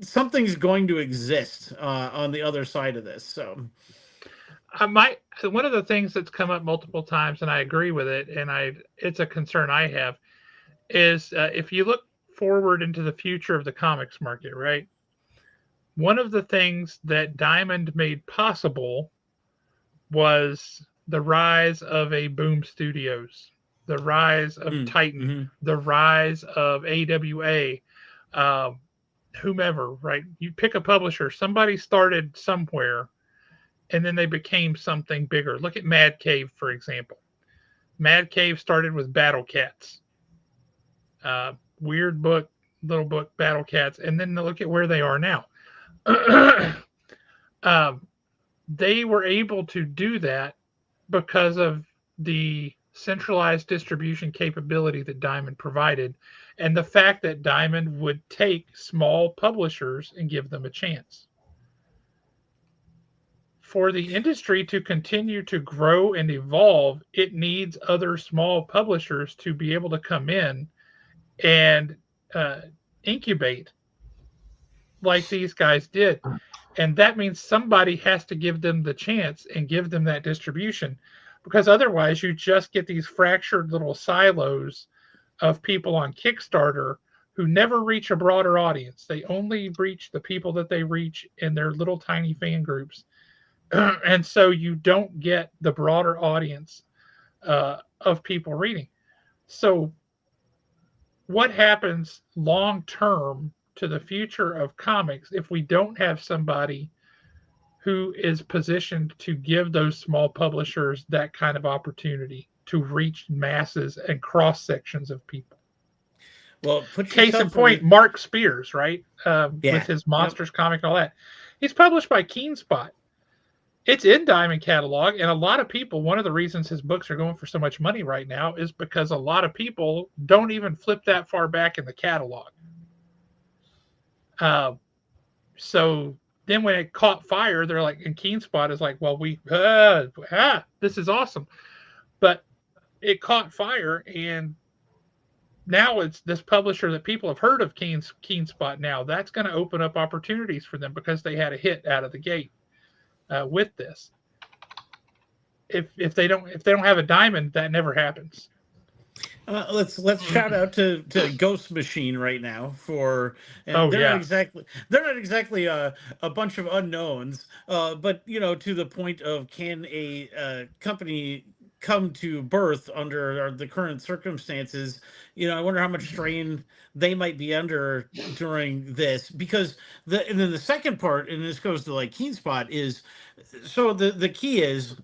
something's going to exist on the other side of this. So one of the things that's come up multiple times, and I agree with it, and it's a concern I have, is if you look forward into the future of the comics market, right? One of the things that Diamond made possible was the rise of a Boom Studios, the rise of Titan, the rise of AWA, whomever, right? You pick a publisher, somebody started somewhere, and then they became something bigger. Look at Mad Cave, for example. Mad Cave started with Battle Cats. Weird book, little book, Battle Cats, and then look at where they are now. They were able to do that because of the centralized distribution capability that Diamond provided, and the fact that Diamond would take small publishers and give them a chance. For the industry to continue to grow and evolve, it needs other small publishers to be able to come in and incubate like these guys did. And that means somebody has to give them the chance and give them that distribution, because otherwise you just get these fractured little silos of people on Kickstarter who never reach a broader audience. They only reach the people that they reach in their little tiny fan groups. And so you don't get the broader audience of people reading. So, what happens long term to the future of comics if we don't have somebody who is positioned to give those small publishers that kind of opportunity to reach masses and cross sections of people? Well, put Case in yourself in point, the Mark Spears, right? With yeah. his Yep. Monsters comic and all that. He's published by Keenspot. It's in Diamond catalog, and a lot of people, one of the reasons his books are going for so much money right now is because a lot of people don't even flip that far back in the catalog. So then when it caught fire, they're like, and Keenspot is like, well, this is awesome. But it caught fire, and now it's this publisher that people have heard of, Keenspot now. That's going to open up opportunities for them because they had a hit out of the gate with this. If they don't have a Diamond, that never happens. Let's shout out to Ghost Machine right now for they're not exactly a bunch of unknowns, but to the point of, can a company come to birth under the current circumstances? I wonder how much strain they might be under during this, because and then the second part, and this goes to like Keenspot, is so the key is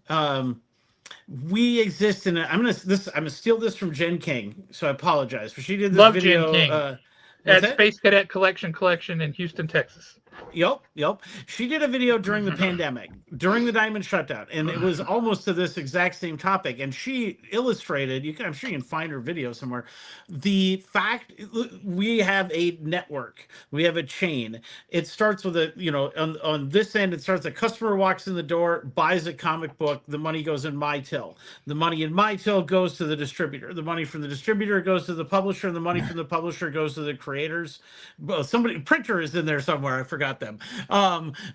we exist in I'm gonna steal this from Jen King, so I apologize. But she did this Love video Jen King at Space Cadet Collection in Houston, Texas. Yep. She did a video during the pandemic, during the Diamond shutdown, and it was almost to this exact same topic. And she illustrated, I'm sure you can find her video somewhere, the fact we have a network, we have a chain. It starts with on this end, it starts, a customer walks in the door, buys a comic book, the money goes in my till. The money in my till goes to the distributor. The money from the distributor goes to the publisher, and the money from the publisher goes to the creators. Printer is in there somewhere, I forgot them.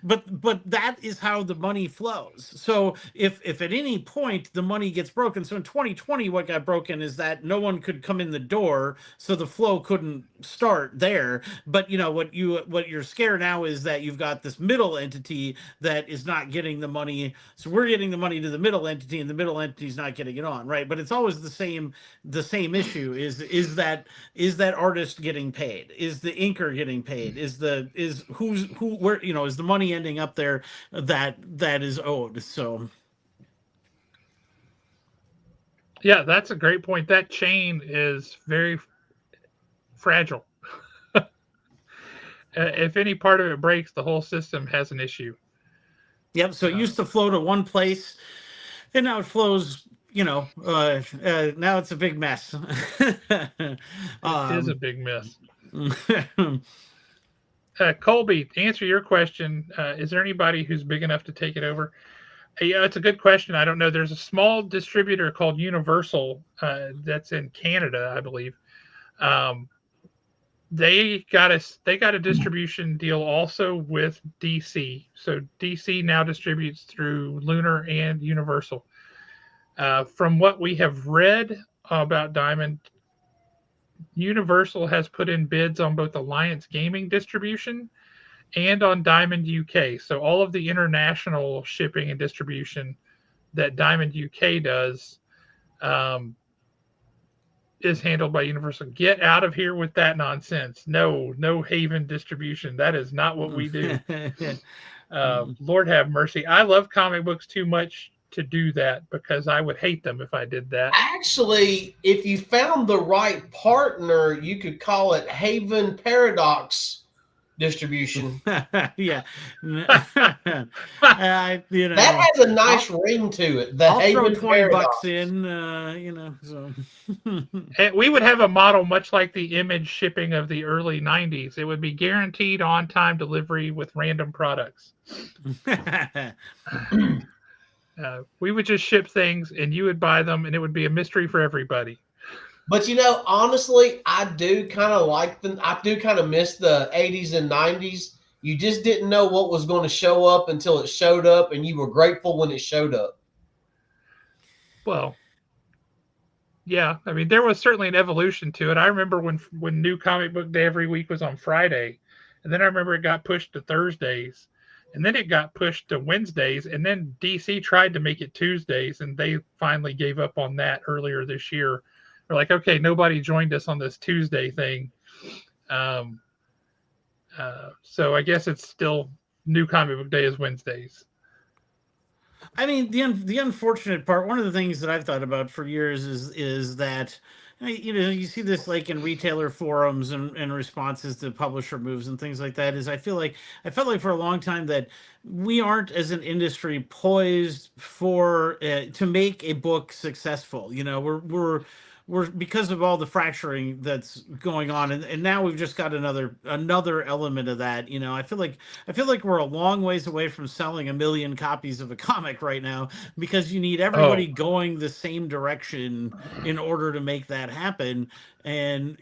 But that is how the money flows. So if at any point the money gets broken, so in 2020 what got broken is that no one could come in the door, so the flow couldn't start there. But what you're scared now is that you've got this middle entity that is not getting the money, so we're getting the money to the middle entity, and the middle entity is not getting it on, right? But it's always the same issue, is that artist getting paid, is the inker getting paid, is the money ending up there that is owed. So yeah, that's a great point. That chain is very fragile. If any part of it breaks, the whole system has an issue. Yep. So it used to flow to one place, and now it flows. Now it's a big mess. It is a big mess. Colby, to answer your question, is there anybody who's big enough to take it over? Yeah, it's a good question. I don't know. There's a small distributor called Universal that's in Canada, I believe. They got a distribution deal also with DC. So DC now distributes through Lunar and Universal. From what we have read about Diamond, Universal has put in bids on both Alliance Gaming distribution and on Diamond UK. So all of the international shipping and distribution that Diamond UK does is handled by Universal. Get out of here with that nonsense. No Haven distribution. That is not what we do. Lord have mercy. I love comic books too much to do that, because I would hate them if I did that. Actually, if you found the right partner, you could call it Haven Paradox Distribution. Yeah. That has a nice ring to it. I'll Haven throw $20 in, so. And we would have a model much like the Image shipping of the early 90s. It would be guaranteed on-time delivery with random products. We would just ship things, and you would buy them, and it would be a mystery for everybody. But honestly, I do kind of miss the 80s and 90s, You just didn't know what was going to show up until it showed up, and you were grateful when it showed up. Well, yeah, I mean, there was certainly an evolution to it. I remember when New Comic Book Day every week was on Friday, and then I remember it got pushed to Thursdays, and then it got pushed to Wednesdays, and then DC tried to make it Tuesdays, and they finally gave up on that earlier this year. They're like, okay, nobody joined us on this Tuesday thing. Um, so I guess it's still New Comic Book Day is Wednesdays. I mean, the unfortunate part. One of the things that I've thought about for years is that you see this like in retailer forums and responses to publisher moves and things like that. Is I felt like for a long time that we aren't as an industry poised for to make a book successful. We're because of all the fracturing that's going on, and now we've just got another element of that. I feel like we're a long ways away from selling 1 million copies of a comic right now, because you need everybody Oh, going the same direction in order to make that happen. And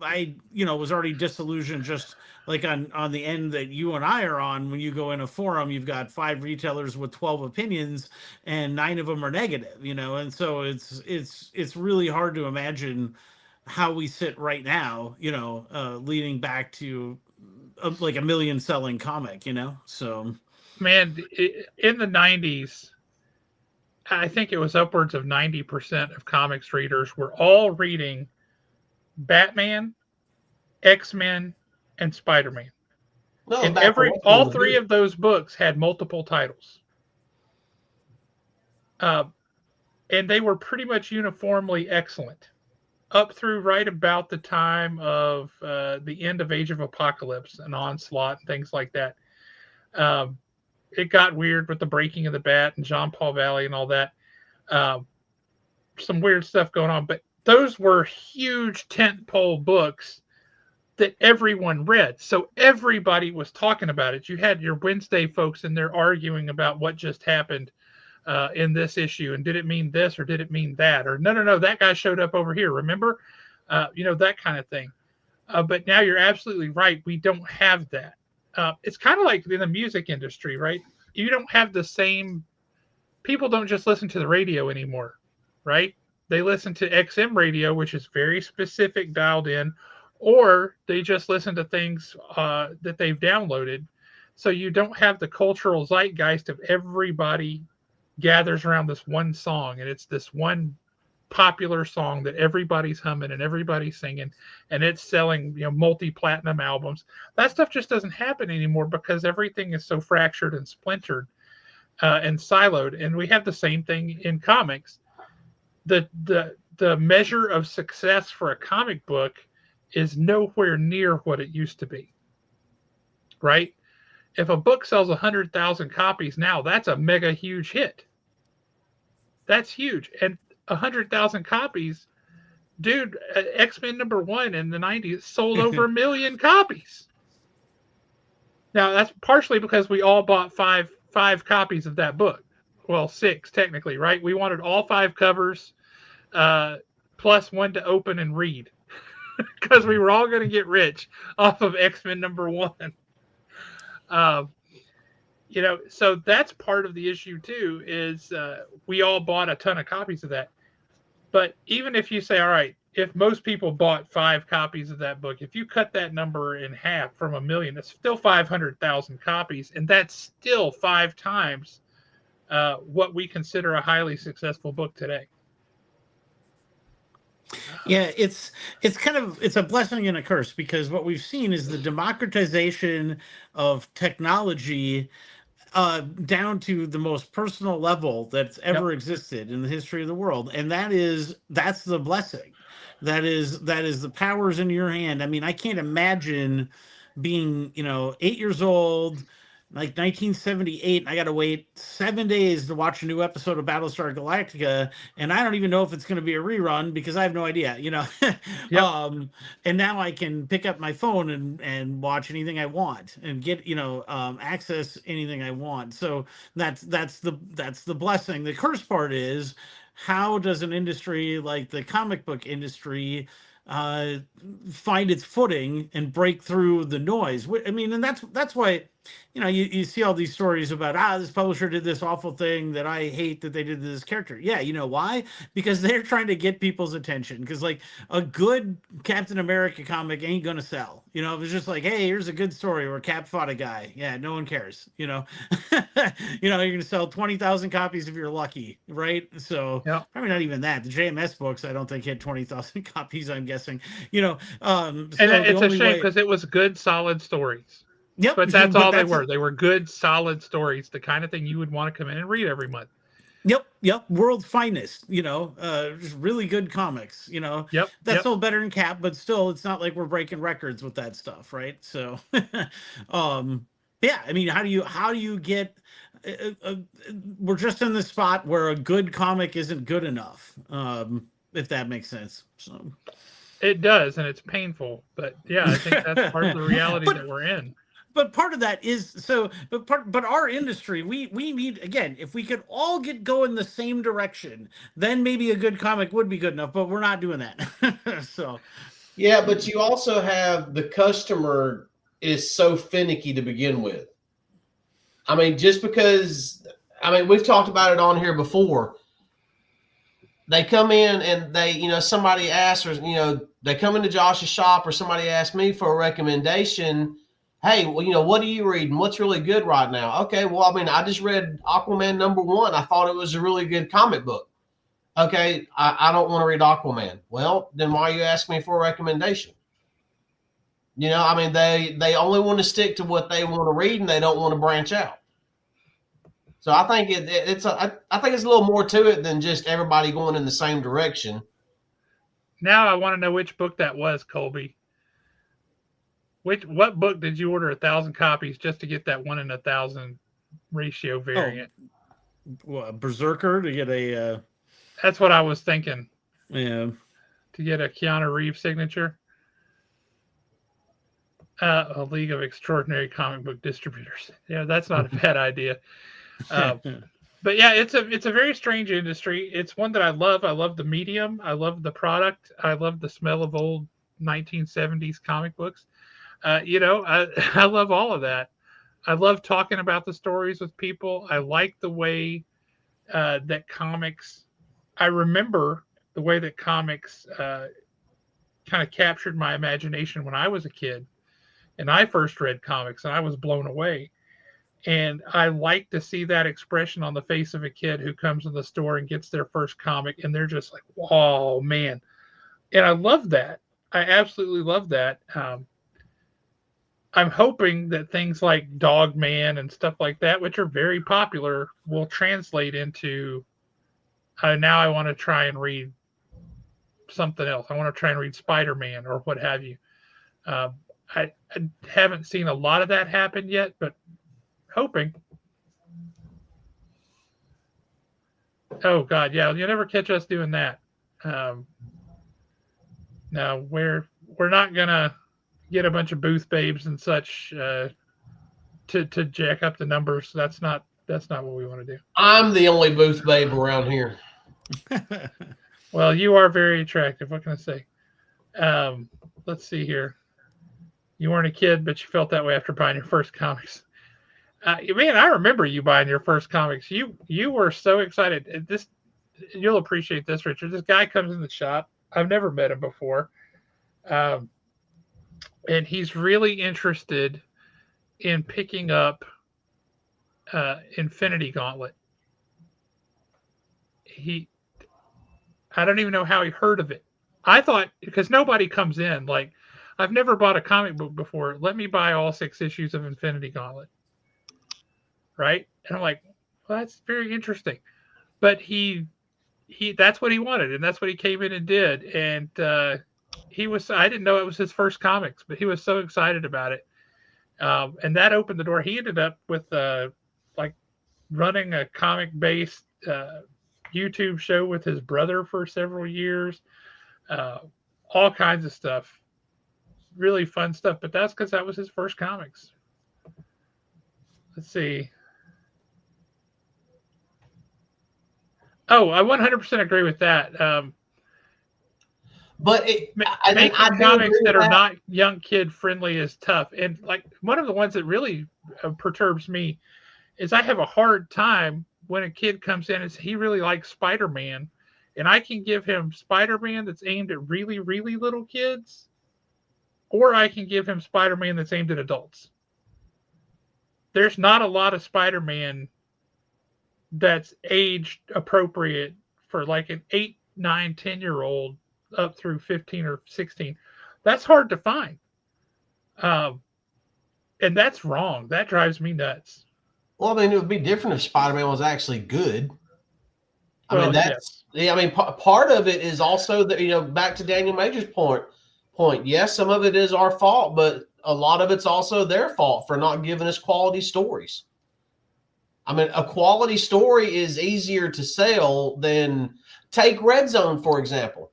I was already disillusioned just like on the end that you and I are on. When you go in a forum, you've got 5 retailers with 12 opinions, and 9 of them are negative. And so it's really hard to imagine how we sit right now, leading back to like 1 million selling comic. So man, in the 90s, I think it was upwards of 90% of comics readers were all reading Batman, X-Men, and Spider-Man. No, And back when every X-Men all was three big. of those books had multiple titles. Uh, and they were pretty much uniformly excellent up through right about the time of the end of Age of Apocalypse and Onslaught and things like that. Um, it got weird with the breaking of the bat and Jean Paul Valley and all that. Um, some weird stuff going on, but those were huge tentpole books that everyone read. So everybody was talking about it. You had your Wednesday folks in there arguing about what just happened in this issue, and did it mean this or did it mean that, or no, no, no, that guy showed up over here. Remember, that kind of thing. But now you're absolutely right. We don't have that. It's kind of like in the music industry, right? You don't have the same people don't just listen to the radio anymore, right? They listen to XM radio, which is very specific, dialed in, or they just listen to things that they've downloaded. So you don't have the cultural zeitgeist of everybody gathers around this one song, and it's this one popular song that everybody's humming and everybody's singing, and it's selling multi-platinum albums. That stuff just doesn't happen anymore because everything is so fractured and splintered and siloed. And we have the same thing in comics. The measure of success for a comic book is nowhere near what it used to be, right? If a book sells 100,000 copies now, that's a mega huge hit. That's huge. And 100,000 copies, dude, X-Men #1 in the 90s sold over 1 million copies. Now that's partially because we all bought five copies of that book. Well, 6 technically, right? We wanted all 5 covers, uh, plus one to open and read, because we were all going to get rich off of X-Men #1. Uh, so that's part of the issue too. Is we all bought a ton of copies of that. But even if you say, all right, if most people bought 5 copies of that book, if you cut that number in half from 1 million, it's still 500,000 copies, and that's still 5 times what we consider a highly successful book today. yeah, it's a blessing and a curse, because what we've seen is the democratization of technology down to the most personal level that's Yep. ever existed in the history of the world, and that's the blessing. That is the powers in your hand. I mean, I can't imagine being 8 years old, like 1978, and I got to wait 7 days to watch a new episode of Battlestar Galactica, and I don't even know if it's going to be a rerun because I have no idea. Yep. And now I can pick up my phone and watch anything I want and get access anything I want. So that's the blessing. The curse part is how does an industry like the comic book industry uh, find its footing and break through the noise? I mean, and that's why, you see all these stories about this publisher did this awful thing that I hate that they did to this character. Yeah, you know why? Because they're trying to get people's attention. Because like a good Captain America comic ain't gonna sell. If it's just like, hey, here's a good story where Cap fought a guy. Yeah, no one cares. You're gonna sell 20,000 copies if you're lucky, right? So Yeah. probably not even that. The JMS books, I don't think hit 20,000 copies. I'm guessing. And So the it's a only shame way. because it was good, solid stories. Yep, But that's but all they that's were. They were good, solid stories, the kind of thing you would want to come in and read every month. Yep. World finest, just really good comics, Yep, that's yep. still better than Cap, but still, it's not like we're breaking records with that stuff, right? So, um, yeah, I mean, how do you get, we're just in the spot where a good comic isn't good enough, if that makes sense. So, It does, and it's painful. But yeah, I think that's part of the reality but that we're in. but part of that is so but our industry, we need, again, if we could all get going the same direction, then maybe a good comic would be good enough, but we're not doing that. So Yeah, but you also have the customer is so finicky to begin with. I mean, just because, I mean, we've talked about it on here before. They come in and somebody asks, or, they come into Josh's shop, or somebody asks me for a recommendation. Hey, well, what are you reading? What's really good right now? Okay, well, I mean, I just read Aquaman #1. I thought it was a really good comic book. Okay, I don't want to read Aquaman. Well, then why are you asking me for a recommendation? I mean, they only want to stick to what they want to read, and they don't want to branch out. So I think I think it's a little more to it than just everybody going in the same direction. Now I want to know which book that was, Colby. What book did you order 1,000 copies just to get that 1 in 1,000 ratio oh, variant? Berserker, to get a That's what I was thinking. yeah. To get a Keanu Reeves signature. A League of Extraordinary Comic Book Distributors. Yeah, that's not a bad idea. Uh, but yeah, it's a very strange industry. It's one that I love. I love the medium. I love the product. I love the smell of old 1970s comic books. I love all of that. I love talking about the stories with people. I like the way that comics. I remember the way that comics kind of captured my imagination when I was a kid and I first read comics, and I was blown away. And I like to see that expression on the face of a kid who comes in the store and gets their first comic, and they're just like, "Whoa, man!" And I love that. I absolutely love that. I'm hoping that things like Dog Man and stuff like that, which are very popular, will translate into now I want to try and read something else. I want to try and read Spider Man or what have you. Um, I haven't seen a lot of that happen yet, but hoping. Oh God, yeah, you'll never catch us doing that. Um, no, we're not gonna get a bunch of booth babes and such to jack up the numbers. That's not what we want to do. I'm the only booth babe around here. Well, you are very attractive. What can I say? Um, let's see here. You weren't a kid, but you felt that way after buying your first comics. Man, I remember you buying your first comics. You were so excited. This you'll appreciate this, Richard. This guy comes in the shop. I've never met him before, um, and he's really interested in picking up Infinity Gauntlet. He, I don't even know how he heard of it. I thought because nobody comes in like I've never bought a comic book before. Let me buy all 6 issues of Infinity Gauntlet, right? And I'm like, well, that's very interesting. But he that's what he wanted, and that's what he came in and did. And he was I didn't know it was his first comics, but he was so excited about it. And that opened the door. He ended up with like running a comic based YouTube show with his brother for several years. Uh, all kinds of stuff, really fun stuff. But that's because that was his first comics. Let's see. Oh, I 100% agree with that. But I Making do comics agree with that are that. not young kid friendly is tough. And like one of the ones that really perturbs me is I have a hard time when a kid comes in and he really likes Spider Man, and I can give him Spider Man that's aimed at really, really little kids, or I can give him Spider Man that's aimed at adults. There's not a lot of Spider Man that's age appropriate for like an 8, 9, 10-year old up through 15 or 16. That's hard to find. Um, and that's wrong. That drives me nuts. Well, I mean, it would be different if Spider-Man was actually good. I mean, Well, that's yes. yeah. I mean, part of it is also that back to Daniel Major's point. Yes, some of it is our fault, but a lot of it's also their fault for not giving us quality stories. I mean, a quality story is easier to sell than take Red Zone for example.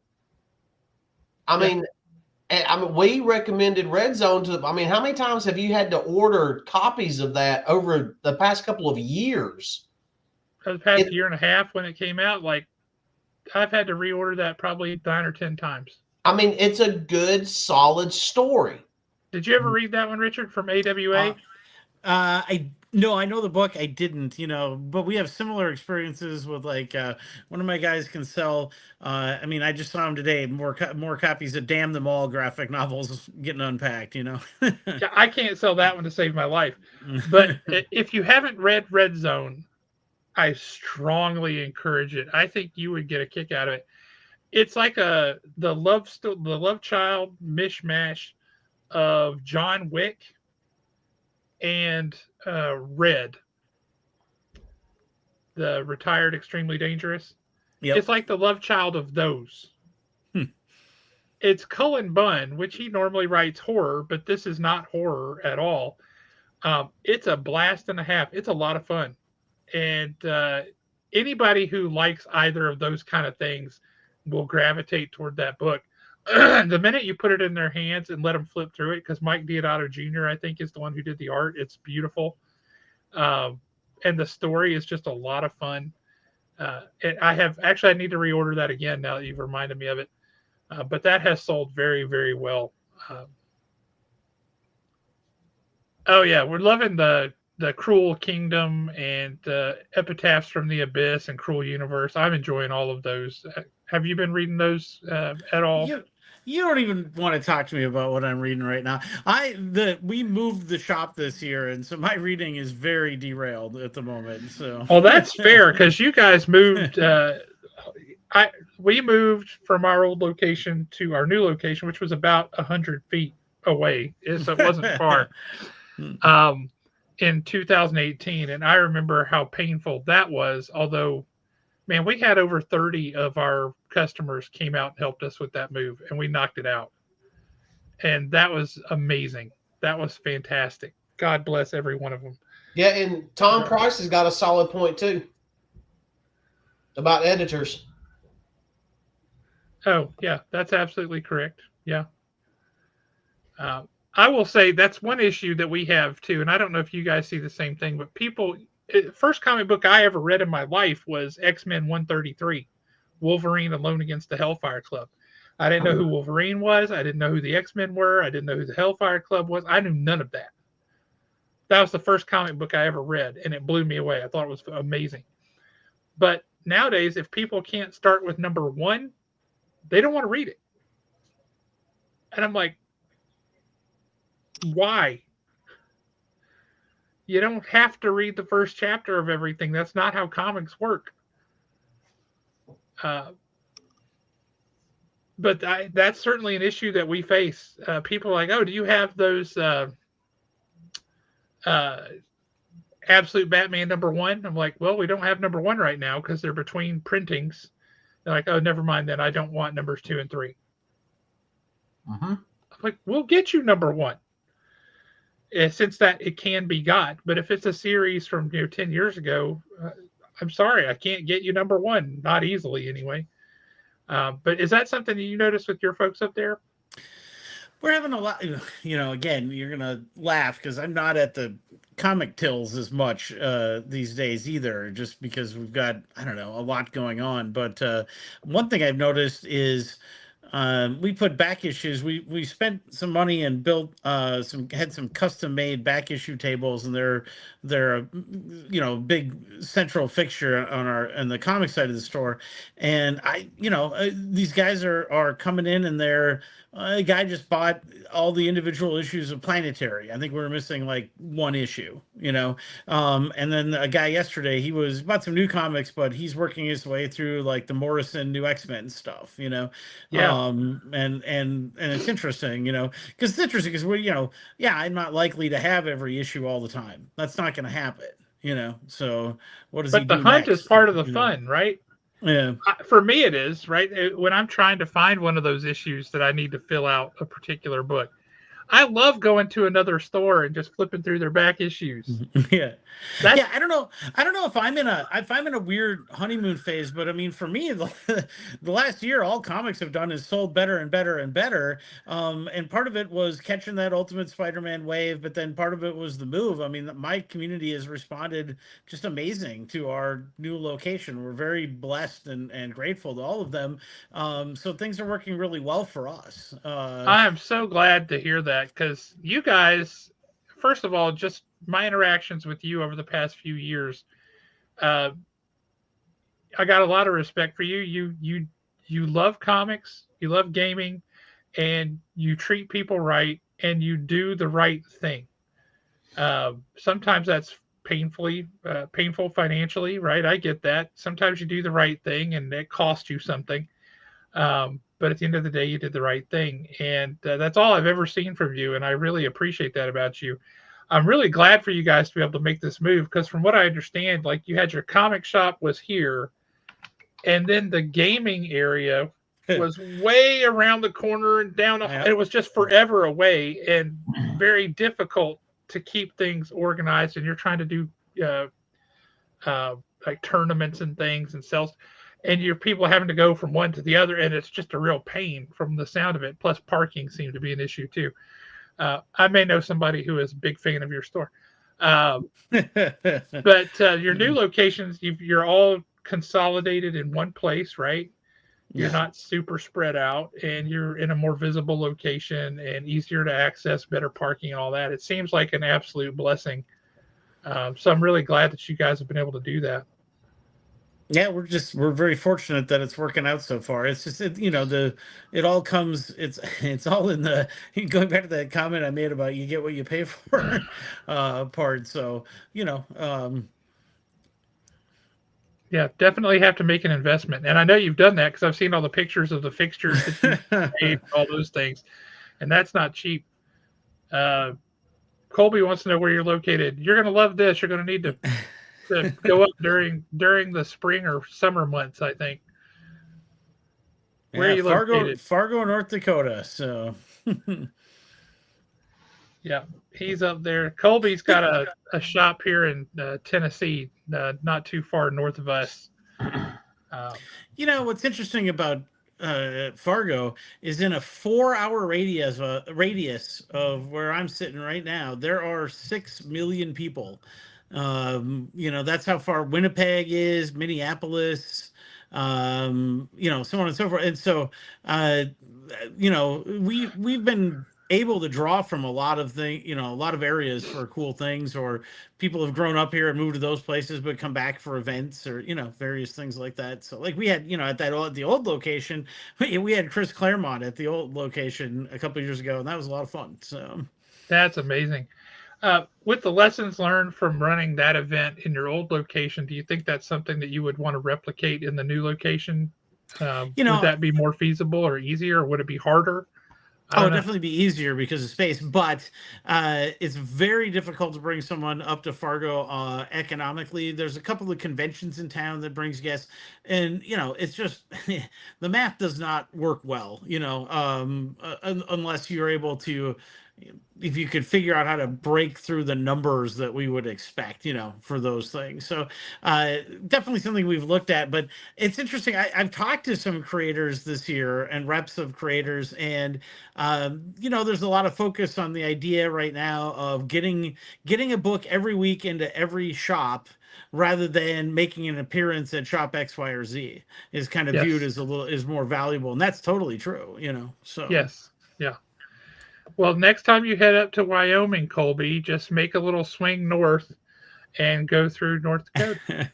I Yeah. mean, we recommended Red Zone to. I mean, how many times have you had to order copies of that over the past couple of years? For the past It, year and a half when it came out, like I've had to reorder that probably 9 or 10 times. I mean, it's a good, solid story. Did you ever read that one, Richard, from Uh, AWA? I no, I know the book. I didn't, but we have similar experiences with like one of my guys can sell. I mean, I just saw him today. More copies of Damn Them All graphic novels getting unpacked. Yeah, I can't sell that one to save my life. But if you haven't read Red Zone, I strongly encourage it. I think you would get a kick out of it. It's like the love child mishmash of John Wick and Red, the retired extremely dangerous. Yep. It's like the love child of those. Hmm. It's Cullen Bunn, which he normally writes horror, but this is not horror at all. It's a blast and a half. It's a lot of fun, and anybody who likes either of those kind of things will gravitate toward that book. The minute you put it in their hands and let them flip through it, because Mike Diodato Jr. I think is the one who did the art. It's beautiful, um, and the story is just a lot of fun. And I need to reorder that again now that you've reminded me of it. But that has sold very, very well. Um, oh yeah, we're loving the Cruel Kingdom and Epitaphs from the Abyss and Cruel Universe. I'm enjoying all of those. Have you been reading those at all? You you don't even want to talk to me about what I'm reading right now. We moved the shop this year, and so my reading is very derailed at the moment. So Well, that's fair because you guys moved. I we moved from our old location to our new location, which was about 100 feet away, so it wasn't far. Um, in 2018, and I remember how painful that was. Although, man, we had over 30 of our customers came out and helped us with that move, and we knocked it out, and that was amazing. That was fantastic. God bless every one of them. Yeah, and Tom Price has got a solid point too about editors. Oh, yeah, that's absolutely correct. Yeah. I will say that's one issue that we have too, and I don't know if you guys see the same thing, but first comic book I ever read in my life was X-Men 133, Wolverine Alone Against the Hellfire Club. I didn't know who Wolverine was. I didn't know who the X-Men were. I didn't know who the Hellfire Club was. I knew none of that. That was the first comic book I ever read, and it blew me away. I thought it was amazing. But nowadays, if people can't start with number one, they don't want to read it. And I'm like, why? You don't have to read the first chapter of everything. That's not how comics work. Uh, but that's certainly an issue that we face. People are like, oh, do you have those uh, Absolute Batman number one? I'm like, well, we don't have number one right now because they're between printings. They're like, oh, never mind then. I don't want numbers 2 and 3. Mm-hmm. I'm like, we'll get you number one. Since that it can be got, but if it's a series from 10 years ago, I'm sorry, I can't get you number one, not easily anyway. But is that something that you notice with your folks up there? we're having a lot. Again, you're gonna laugh because I'm not at the comic tills as much these days either, just because we've got, I don't know, a lot going on. But one thing I've noticed is we put back issues. We spent some money and built some custom made back issue tables, and they're a, big central fixture on the comic side of the store. And these guys are coming in, and they're a guy just bought all the individual issues of Planetary. I think we were missing like one issue, and then a guy yesterday, he was bought some new comics, but he's working his way through like the Morrison new X-Men stuff, Yeah. And it's interesting, because it's interesting because yeah, I'm not likely to have every issue all the time. That's not going to happen, So what does he But the do hunt is next? part of the fun, right? Yeah. For me, it is, right? When I'm trying to find one of those issues that I need to fill out a particular book, I love going to another store and just flipping through their back issues. Yeah. That's Yeah, I don't know. I don't know if I'm in a weird honeymoon phase, but I mean, for me, the last year, all comics have done is sold better and better and better. And part of it was catching that Ultimate Spider-Man wave, but then part of it was the move. I mean, my community has responded just amazing to our new location. We're very blessed and grateful to all of them. So things are working really well for us. I am so glad to hear that because you guys, first of all, just my interactions with you over the past few years, uh, I got a lot of respect for you. You love comics, you love gaming, and you treat people right, and you do the right thing. Sometimes that's painful financially, right? I get that. Sometimes you do the right thing, and it costs you something. But at the end of the day, you did the right thing, and that's all I've ever seen from you, and I really appreciate that about you. I'm really glad for you guys to be able to make this move because, from what I understand, like you had your comic shop was here, and then the gaming area was way around the corner and down. Yeah. It was just forever away and very difficult to keep things organized. And you're trying to do uh, like tournaments and things and sales, and your people having to go from one to the other, and it's just a real pain from the sound of it. Plus, parking seemed to be an issue too. I may know somebody who is a big fan of your store. But your new locations, you're all consolidated in one place, right? You're Yeah. not super spread out, and you're in a more visible location and easier to access, better parking, and all that. It seems like an absolute blessing. So I'm really glad that you guys have been able to do that. Yeah, we're very fortunate that it's working out so far. It's just it all comes it's all in the going back to that comment I made about you get what you pay for part. So, Yeah, definitely have to make an investment, and I know you've done that because I've seen all the pictures of the fixtures that you made, all those things, and that's not cheap. Uh, Colby wants to know where you're located. You're going to love this. You're going to need to go up during the spring or summer months, I think. Where are Yeah, you located? Fargo, North Dakota. So Yeah, he's up there. Colby's got a shop here in Tennessee, not too far north of us. Um, what's interesting about Fargo is in a 4-hour radius of where I'm sitting right now, there are 6 million people. That's how far Winnipeg is, Minneapolis, so on and so forth. And so, we've been able to draw from a lot of a lot of areas for cool things, or people have grown up here and moved to those places but come back for events, or various things like that. So like we had at the old location, we had Chris Claremont at the old location a couple of years ago, and that was a lot of fun. So that's amazing. With the lessons learned from running that event in your old location, do you think that's something that you would want to replicate in the new location? you Would know that be more feasible or easier, or would it be harder? I Oh, don't it'd know. definitely be easier because of space, but it's very difficult to bring someone up to Fargo economically. There's a couple of conventions in town that brings guests, and it's just the math does not work well, unless you're able to, if you could figure out how to break through the numbers that we would expect, for those things. So definitely something we've looked at, but it's interesting. I've talked to some creators this year and reps of creators, and there's a lot of focus on the idea right now of getting a book every week into every shop rather than making an appearance at shop X, Y, or Z is kind of viewed Yes. as is more valuable. And that's totally true, so. Yes. Yeah. Well, next time you head up to Wyoming, Colby, just make a little swing north and go through North Dakota.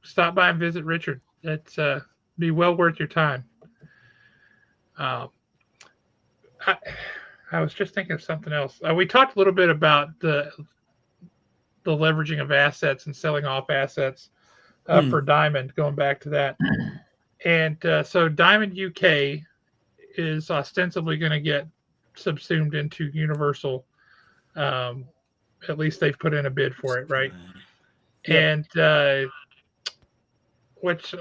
Stop by and visit Richard. It's be well worth your time. Uh, I, I was just thinking of something else. We talked a little bit about the leveraging of assets and selling off assets for Diamond. Going back to that, and so Diamond UK is ostensibly going to get subsumed into Universal. Um, at least they've put in a bid for it, right? Yep. And which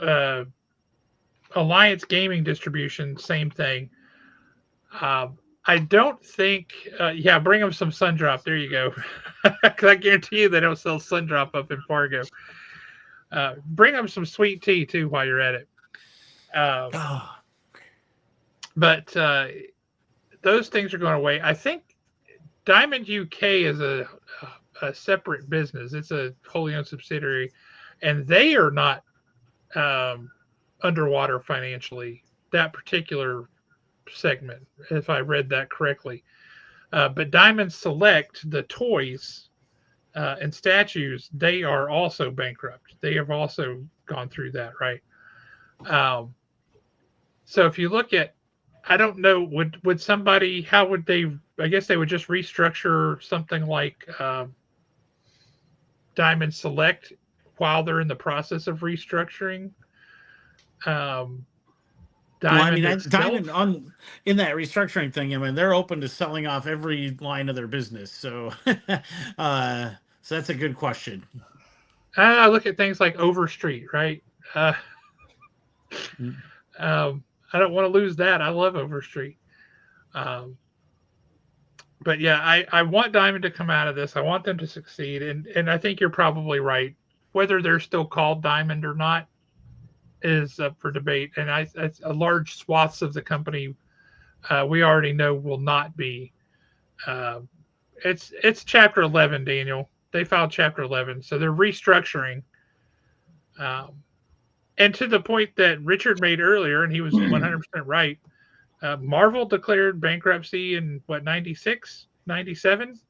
Alliance Gaming Distribution, same thing. I don't think, yeah, bring them some Sundrop. There you go. Because I guarantee you they don't sell Sundrop up in Fargo. Bring them some sweet tea too while you're at it. But those things are going away. I think Diamond UK is a separate business. It's a wholly owned subsidiary, and they are not underwater financially. That particular segment, if I read that correctly. But Diamond Select, the toys and statues, they are also bankrupt. They have also gone through that, right? So if you look at, I don't know, would somebody, how would they, I guess they would just restructure something like Diamond Select while they're in the process of restructuring Diamond itself. Diamond in that restructuring thing. I mean, they're open to selling off every line of their business. So, so that's a good question. I look at things like Overstreet, right? I don't want to lose that. I love Overstreet. Um, but yeah, I want Diamond to come out of this. I want them to succeed, and I think you're probably right. Whether they're still called Diamond or not is up for debate. And a large swaths of the company we already know will not be. Uh, it's Chapter 11, Daniel. They filed Chapter 11, so they're restructuring. Um, and to the point that Richard made earlier, and he was 100% right. Marvel declared bankruptcy in what, 96, 97,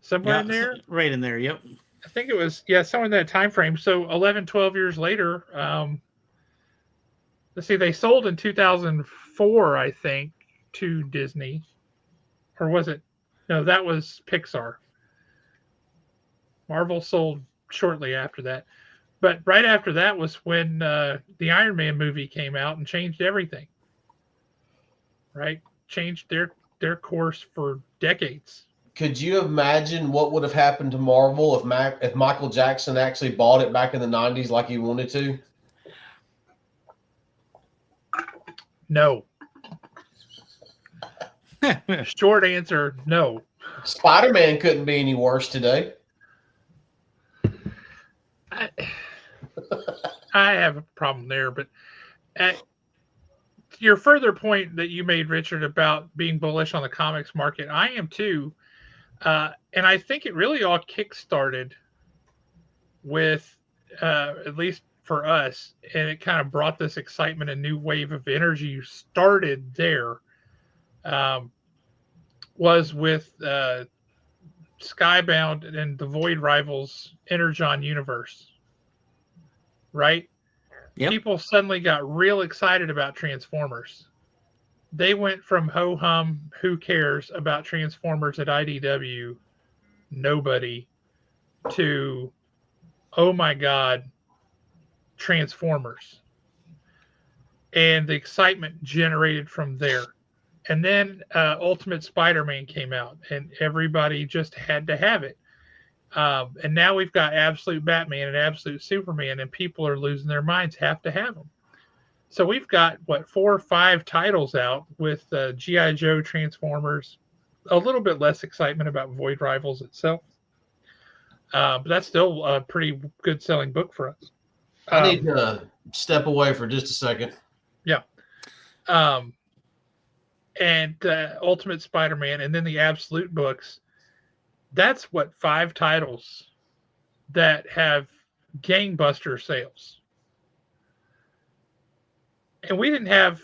somewhere in there. Right in there. Yep. I think it was, yeah, somewhere in that time frame. So 11, 12 years later, let's see, they sold in 2004, I think, to Disney, or was it? No, that was Pixar. Marvel sold shortly after that, but right after that was when the Iron Man movie came out and changed everything. Right, changed their course for decades. Could you imagine what would have happened to Marvel if Michael Jackson actually bought it back in the 90s like he wanted to? No. Short answer, no. Spider-Man couldn't be any worse today. I have a problem there, but at your further point that you made, Richard, about being bullish on the comics market, I am too. And I think it really all kick-started with, at least for us, and it kind of brought this excitement, a new wave of energy started there, was with Skybound and the Void Rivals Energon universe, right? Yep. People suddenly got real excited about Transformers. They went from ho-hum, who cares about Transformers at IDW, nobody, to, oh my God, Transformers. And the excitement generated from there. And then Ultimate Spider-Man came out, and everybody just had to have it. And now we've got Absolute Batman and Absolute Superman, and people are losing their minds, have to have them. So we've got what 4 or 5 titles out with GI Joe, Transformers. A little bit less excitement about Void Rivals itself, but that's still a pretty good selling book for us. I need to step away for just a second. Yeah. And Ultimate Spider-Man, and then the Absolute books. That's what 5 titles that have gangbuster sales. And we didn't have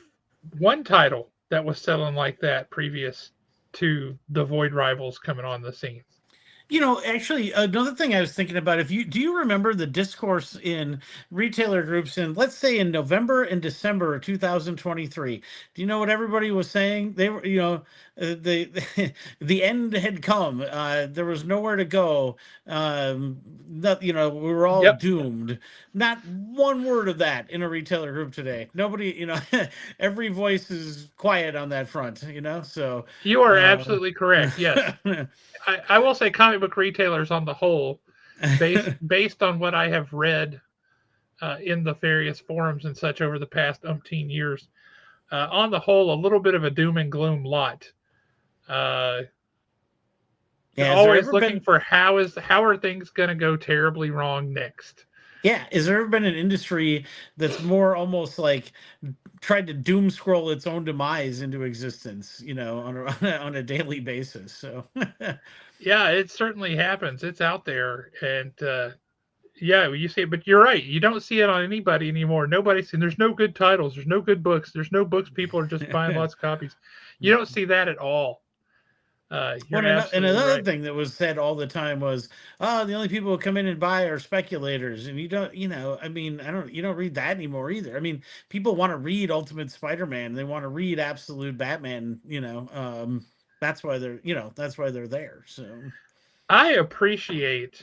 one title that was selling like that previous to the Void Rivals coming on the scene. Actually, another thing I was thinking about, do you remember the discourse in retailer groups in, let's say, in November and December of 2023? Do you know what everybody was saying? They were, the end had come. There was nowhere to go. We were all doomed. Not one word of that in a retailer group today. Nobody, every voice is quiet on that front. So you are absolutely correct. Yes. I will say comic book retailers on the whole, based on what I have read in the various forums and such over the past umpteen years, on the whole, a little bit of a doom and gloom lot. Always looking for how are things going to go terribly wrong next. Yeah, has there ever been an industry that's more almost like tried to doom scroll its own demise into existence, on a daily basis? So yeah, it certainly happens. It's out there, and yeah, you see it, but you're right. You don't see it on anybody anymore. Nobody's saying there's no good titles, there's no good books, there's no books. People are just buying lots of copies. You don't see that at all. Another thing that was said all the time was, "Oh, the only people who come in and buy are speculators," and you don't read that anymore either. I mean, people want to read Ultimate Spider-Man, they want to read Absolute Batman. That's why they're there. So, I appreciate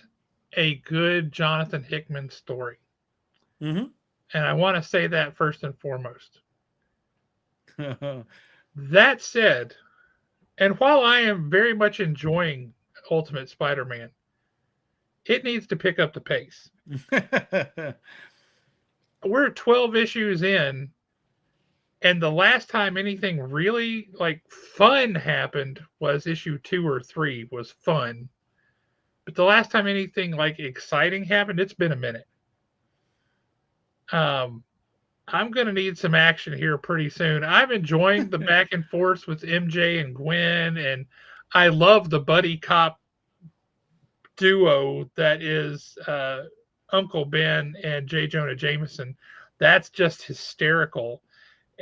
a good Jonathan Hickman story, and I want to say that first and foremost. That said. And while I am very much enjoying Ultimate Spider-Man, it needs to pick up the pace. We're 12 issues in, and the last time anything really like fun happened was issue 2 or 3 was fun. But the last time anything like exciting happened, it's been a minute. I'm going to need some action here pretty soon. I'm enjoying the back and forth with MJ and Gwen, and I love the buddy cop duo that is Uncle Ben and J. Jonah Jameson. That's just hysterical.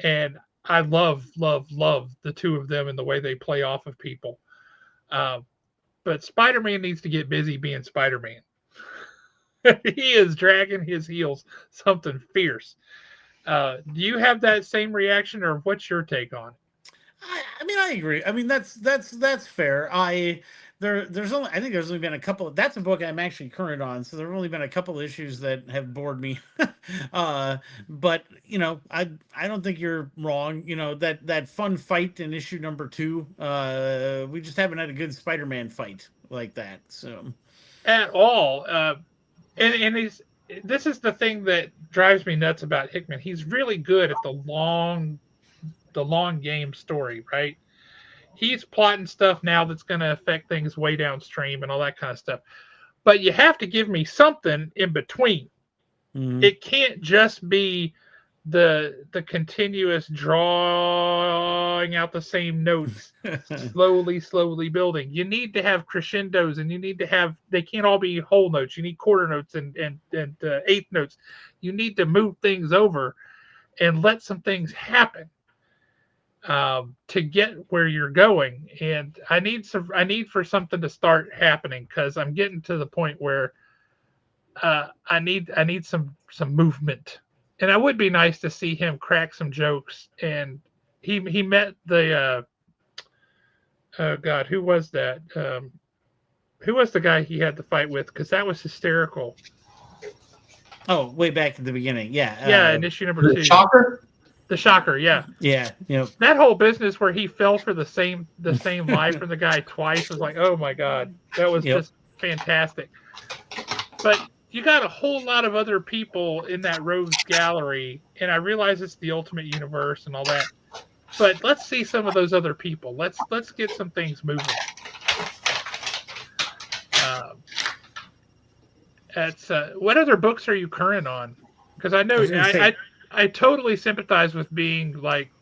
And I love the two of them and the way they play off of people. But Spider-Man needs to get busy being Spider-Man. He is dragging his heels something fierce. Do you have that same reaction, or what's your take on it? I agree. I mean, that's fair. There's only been a couple. That's a book I'm actually current on, so there have only been a couple issues that have bored me. But I don't think you're wrong. That fun fight in issue number 2. We just haven't had a good Spider-Man fight like that. So at all. And this is the thing that drives me nuts about Hickman. He's really good at the long game story, right? He's plotting stuff now that's going to affect things way downstream and all that kind of stuff. But you have to give me something in between. Mm-hmm. It can't just be the continuous drawing out the same notes, slowly building. You need to have crescendos, and you need to have. They can't all be whole notes. You need quarter notes and eighth notes. You need to move things over and let some things happen to get where you're going. And I need for something to start happening, because I'm getting to the point where I need some movement. And it would be nice to see him crack some jokes. And he met the oh God, who was that? Who was the guy he had to fight with? Because that was hysterical. Oh, way back at the beginning, yeah. Yeah, in issue number 2. Shocker. The Shocker, yeah. Yeah, that whole business where he fell for the same lie from the guy twice was like, oh my God, that was just fantastic. But you got a whole lot of other people in that rogues gallery, and I realize it's the Ultimate Universe and all that, but let's see some of those other people. Let's get some things moving. Um, That's what other books are you current on? Because I I know was going to say, I totally sympathize with being like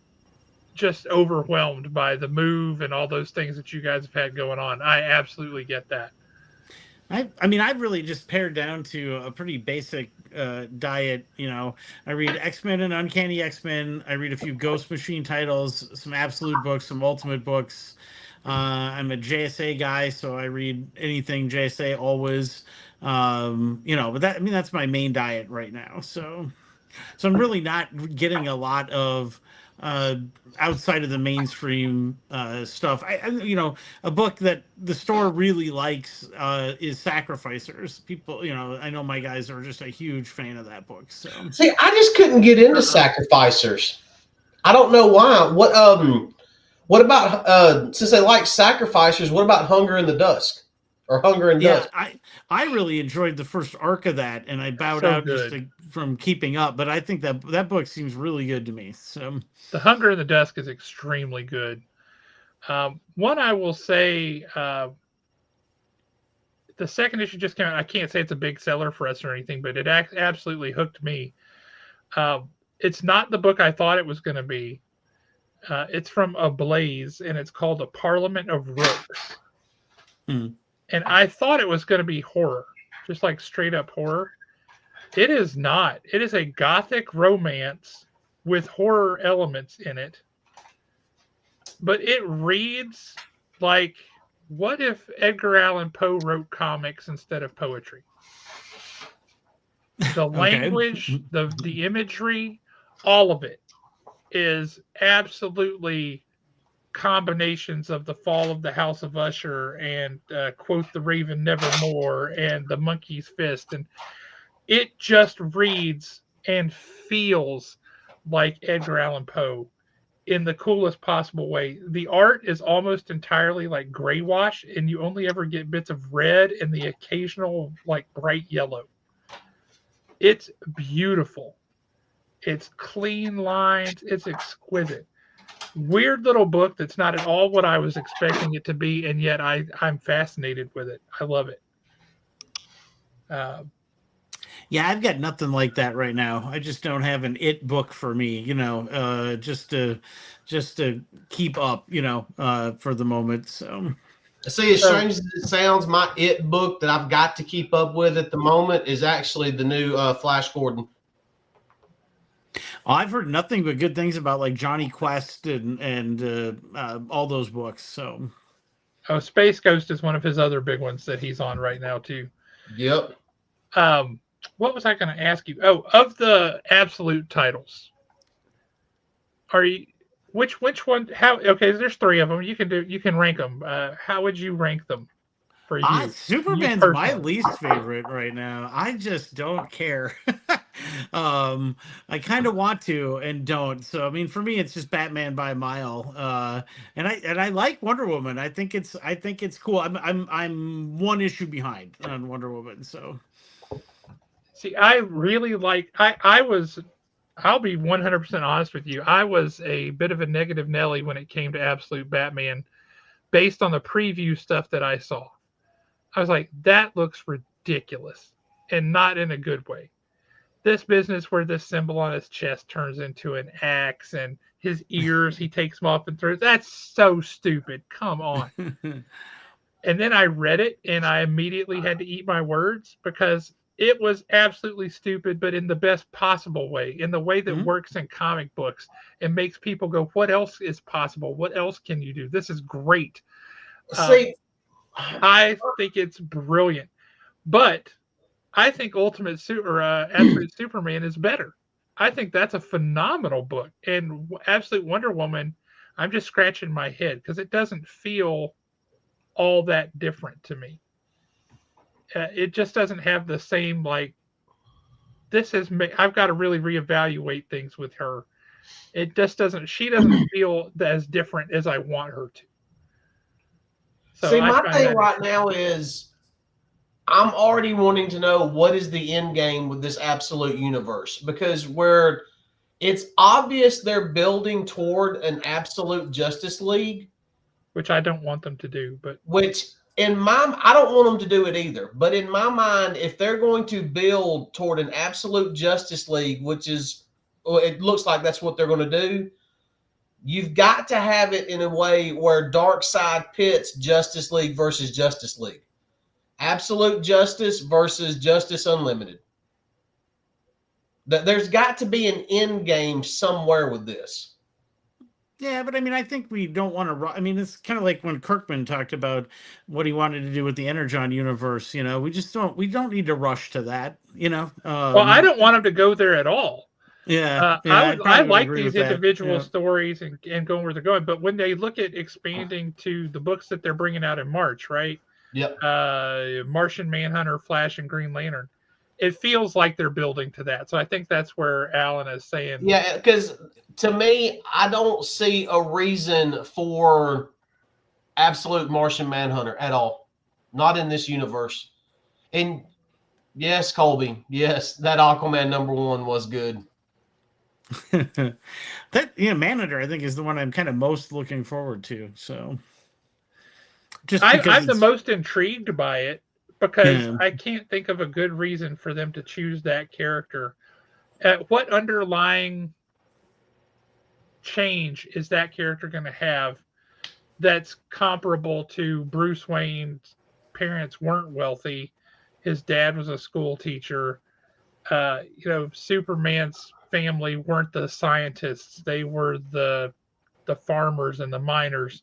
just overwhelmed by the move and all those things that you guys have had going on. I absolutely get that. I mean, I've really just pared down to a pretty basic diet. You know, I read X-Men and Uncanny X-Men. I read a few Ghost Machine titles, some Absolute books, some Ultimate books. I'm a JSA guy, so I read anything JSA always. You know, but that, I mean, that's my main diet right now. So I'm really not getting a lot of uh, outside of the mainstream stuff. You know, a book that the store really likes is Sacrificers. People, you know, I know my guys are just a huge fan of that book. So See, I just couldn't get into Sacrificers. I don't know why. What about since they like Sacrificers? What about Hunger in the Dusk or Hunger in yeah, Dusk? I really enjoyed the first arc of that, and I bowed So out just good. from keeping up. But I think that that book seems really good to me. So The Hunger in the Dusk is extremely good. One I will say, the second issue just came out. I can't say it's a big seller for us or anything, but it absolutely hooked me. It's not the book I thought it was going to be. It's from Ablaze, and it's called A Parliament of Rooks. hmm. And I thought it was going to be horror, just like straight up horror. It is not. It is a gothic romance with horror elements in it, but it reads like, what if Edgar Allan Poe wrote comics instead of poetry? The Okay. language, the imagery, all of it is absolutely combinations of the fall of the House of Usher and quote the Raven Nevermore and the Monkey's Fist, and it just reads and feels like Edgar Allan Poe in the coolest possible way. The art is almost entirely like gray wash, and you only ever get bits of red and the occasional like bright yellow. It's beautiful. It's clean lines. It's exquisite. Weird little book that's not at all what I was expecting it to be, and yet I'm fascinated with it. I love it. Uh, Yeah, I've got nothing like that right now. I just don't have an it book for me, you know, just to keep up, you know, for the moment. So See, as so strange as it sounds, my it book that I've got to keep up with at the moment is actually the new Flash Gordon. I've heard nothing but good things about like Johnny Quest and all those books. So Space Ghost is one of his other big ones that he's on right now too. Yep. Um, what was I going to ask you? Oh, of the absolute titles, are you which one? How? Okay, there's three of them. You can rank them. How would you rank them for you Superman's my personally? least favorite right now. I just don't care. I kind of want to and don't. So I mean, for me, it's just Batman by a mile. And I like Wonder Woman. I think it's cool. I'm one issue behind on Wonder Woman. So See, I really like. I was. I'll be 100% honest with you. I was a bit of a negative Nelly when it came to Absolute Batman, based on the preview stuff that I saw. I was like, that looks ridiculous, and not in a good way. This business where this symbol on his chest turns into an axe and his ears he takes them off and throws. That's so stupid. Come on. And then I read it and I immediately had to eat my words because it was absolutely stupid, but in the best possible way, in the way that Mhm. works in comic books and makes people go, what else is possible? What else can you do? This is great. See, I think it's brilliant. But I think Absolute Superman is better. I think that's a phenomenal book. And Absolute Wonder Woman, I'm just scratching my head because it doesn't feel all that different to me. It just doesn't have the same like this has I've got to really reevaluate things with her. It just doesn't. She doesn't feel as different as I want her to. So see, I my find thing that right interesting. now is I'm already wanting to know what is the end game with this absolute universe because It's obvious they're building toward an absolute Justice League, which I don't want them to do, but which I don't want them to do it either. But in my mind, if they're going to build toward an absolute Justice League, which is, well, it looks like that's what they're going to do, you've got to have it in a way where Darkseid pits Justice League versus Justice League. Absolute Justice versus Justice Unlimited. There's got to be an end game somewhere with this. Yeah, but I mean, I think we don't want to. I mean, it's kind of like when Kirkman talked about what he wanted to do with the Energon universe. You know, we just don't. We don't need to rush to that. You know. Well, I don't want him to go there at all. Yeah, I would like agree these with that. individual Yeah. stories and going where they're going. But when they look at expanding to the books that they're bringing out in March, right? Yep. Martian Manhunter, Flash, and Green Lantern. It feels like they're building to that. So I think that's where Alan is saying. Yeah, because to me, I don't see a reason for absolute Martian Manhunter at all. Not in this universe. And yes, Colby, yes, that Aquaman #1 was good. That Manhunter, I think, is the one I'm kind of most looking forward to. So, just because I'm the most intrigued by it because Yeah. I can't think of a good reason for them to choose that character. What underlying change is that character going to have that's comparable to Bruce Wayne's parents weren't wealthy, his dad was a school teacher, Superman's family weren't the scientists, they were the farmers and the miners,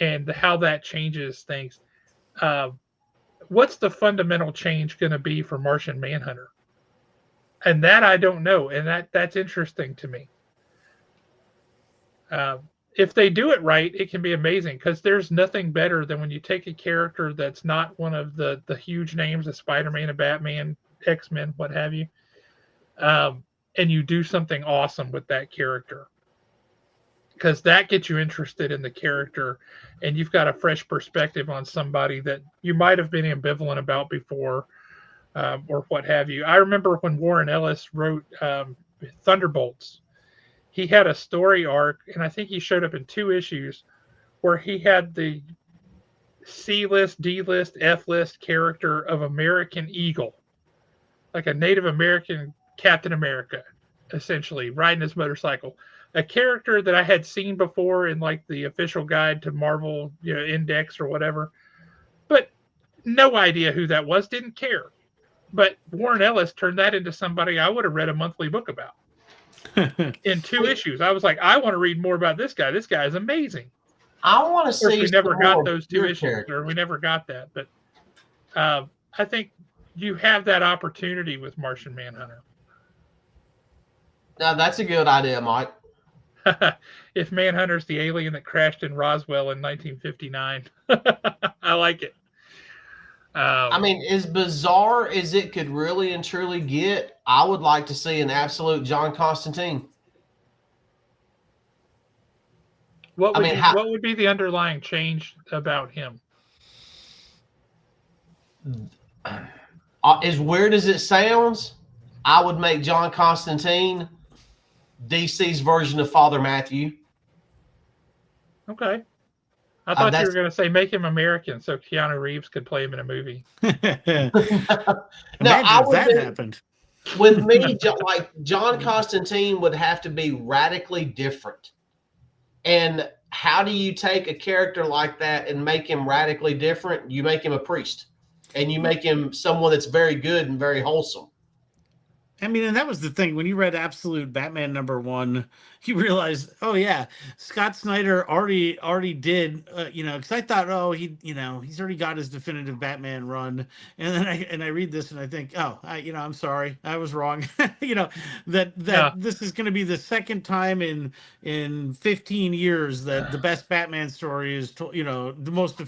and how that changes things. What's the fundamental change going to be for Martian Manhunter? And that I don't know, and that's interesting to me. If they do it right, it can be amazing because there's nothing better than when you take a character that's not one of the huge names of Spider-Man, and Batman, X-Men, what have you, and you do something awesome with that character, because that gets you interested in the character, and you've got a fresh perspective on somebody that you might have been ambivalent about before, or what have you. I remember when Warren Ellis wrote Thunderbolts. He had a story arc, and I think he showed up in 2 issues where he had the C list, D list, F list character of American Eagle, like a Native American Captain America, essentially riding his motorcycle. A character that I had seen before in like the official guide to Marvel, Index or whatever, but no idea who that was. Didn't care. But Warren Ellis turned that into somebody I would have read a monthly book about. In 2 issues, I was like, I want to read more about this guy. This guy is amazing. I want to see. We never got those 2 issues, or we never got that. But I think you have that opportunity with Martian Manhunter. Now that's a good idea, Mike. If Manhunter's the alien that crashed in Roswell in 1959, I like it. I mean, as bizarre as it could really and truly get, I would like to see an absolute John Constantine. What would be the underlying change about him? As weird as it sounds, I would make John Constantine DC's version of Father Matthew. Okay. I thought you were going to say make him American so Keanu Reeves could play him in a movie. No, if that happened. With me, like John Constantine would have to be radically different. And how do you take a character like that and make him radically different? You make him a priest, and you make him someone that's very good and very wholesome. I mean, and that was the thing. When you read Absolute Batman #1, you realized, oh yeah, Scott Snyder already did, because I thought, he's already got his definitive Batman run, and then I read this and I think, I'm sorry, I was wrong. This is going to be the second time in 15 years that the best Batman story is told. The most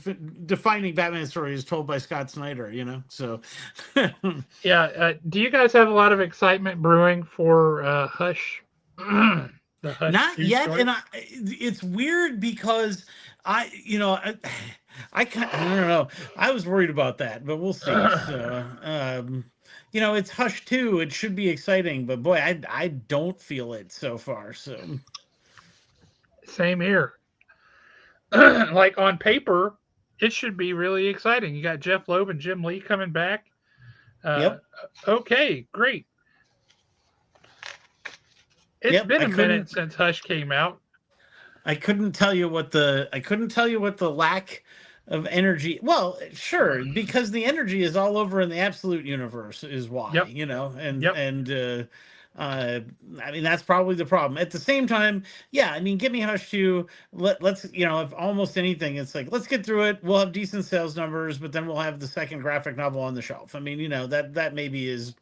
defining Batman story is told by Scott Snyder. So yeah. Do you guys have a lot of excitement brewing for Hush? The Hush Not yet, story? and it's weird because I don't know. I was worried about that, but we'll see. So, it's Hush 2. It should be exciting, but boy, I don't feel it so far. So, Same here. Like on paper, it should be really exciting. You got Jeff Loeb and Jim Lee coming back. Uh, yep, okay, great. It's yep. been a minute since Hush came out. I couldn't tell you what the lack of energy. Well, sure, because the energy is all over in the absolute universe is why, Yep, and yep. uh I mean that's probably the problem. At the same time, yeah, I mean, give me Hush 2. Let's, if almost anything, it's like, let's get through it. We'll have decent sales numbers, but then we'll have the second graphic novel on the shelf. I mean, that maybe is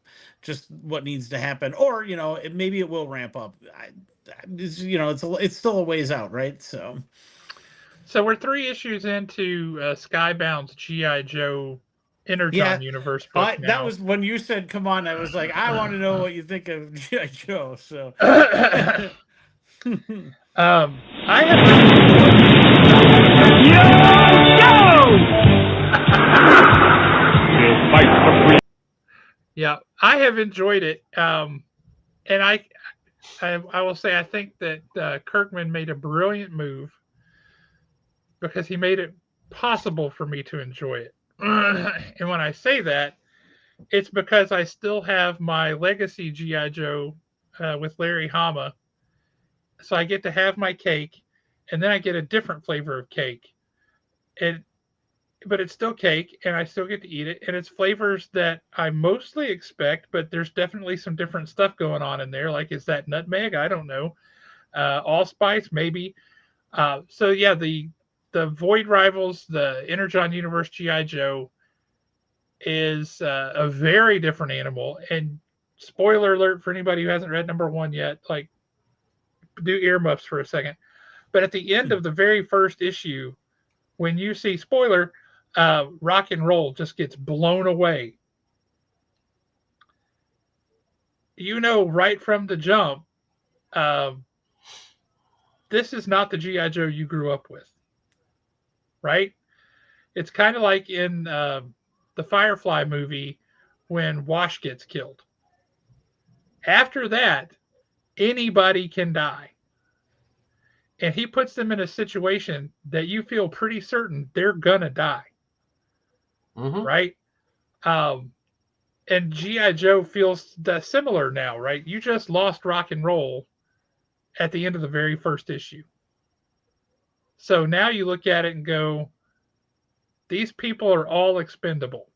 just what needs to happen, or maybe it will ramp up. It's still a ways out, right? So So we're 3 issues into Skybound's GI Joe yeah, Energon universe book I that now. was when you said, "Come on," I was like, I want to know what you think of GI Joe. So I have really enjoyed it. Yeah, I have enjoyed it. And I will say I think that Kirkman made a brilliant move because he made it possible for me to enjoy it. And when I say that, it's because I still have my legacy GI Joe with Larry Hama, so I get to have my cake, and then I get a different flavor of cake, and but it's still cake, and I still get to eat it, and it's flavors that I mostly expect, but there's definitely some different stuff going on in there. Like, is that nutmeg? I don't know. Allspice, maybe. So yeah, the Void Rivals, the Energon Universe GI Joe is a very different animal. And spoiler alert for anybody who hasn't read number 1 yet, like, do earmuffs for a second. But at the end of the very first issue, when you see spoiler, rock and roll just gets blown away. Right from the jump, uh, this is not the GI Joe you grew up with, right? It's kind of like in the Firefly movie when Wash gets killed. After that, anybody can die. And he puts them in a situation that you feel pretty certain they're going to die, Mm-hmm. right? Um, and G.I. Joe feels that similar now, right? You just lost rock and roll at the end of the very first issue. So now you look at it and go, these people are all expendable.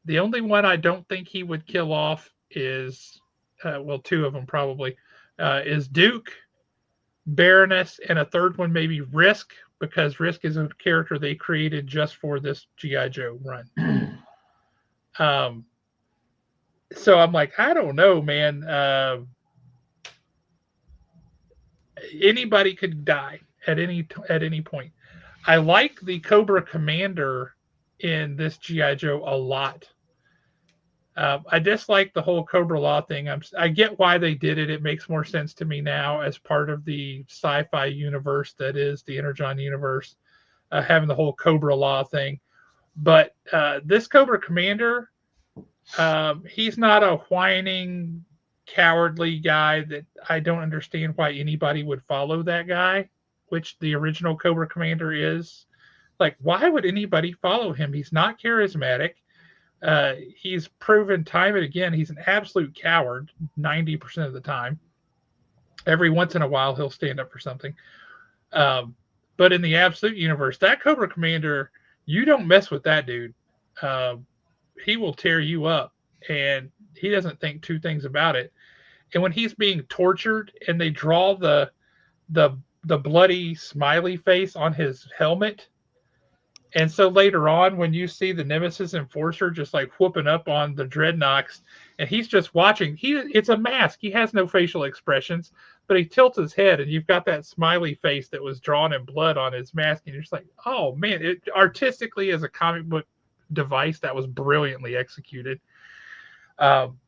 The only one I don't think he would kill off is, well, 2 of them probably, is Duke, Baroness, and a third one maybe Risk, because Risk is a character they created just for this GI Joe run. Um, so I'm like, I don't know, man. Anybody could die at any point. I like the Cobra Commander in this GI Joe a lot. I dislike the whole Cobra Law thing. I get why they did it. It makes more sense to me now as part of the sci-fi universe that is the Energon universe, having the whole Cobra Law thing. But this Cobra Commander, he's not a whining, cowardly guy that I don't understand why anybody would follow that guy, which the original Cobra Commander is. Like, why would anybody follow him? He's not charismatic. He's proven time and again he's an absolute coward 90% of the time. Every once in a while he'll stand up for something. Um, but in the absolute universe, that Cobra Commander, you don't mess with that dude. Um, he will tear you up, and he doesn't think two things about it. And when he's being tortured, and they draw the the bloody smiley face on his helmet, and so later on, when you see the Nemesis Enforcer just like whooping up on the Dreadnoks, and he's just watching, it's a mask. He has no facial expressions, but he tilts his head, and you've got that smiley face that was drawn in blood on his mask, and you're just like, oh man! It artistically as a comic book device that was brilliantly executed. Um,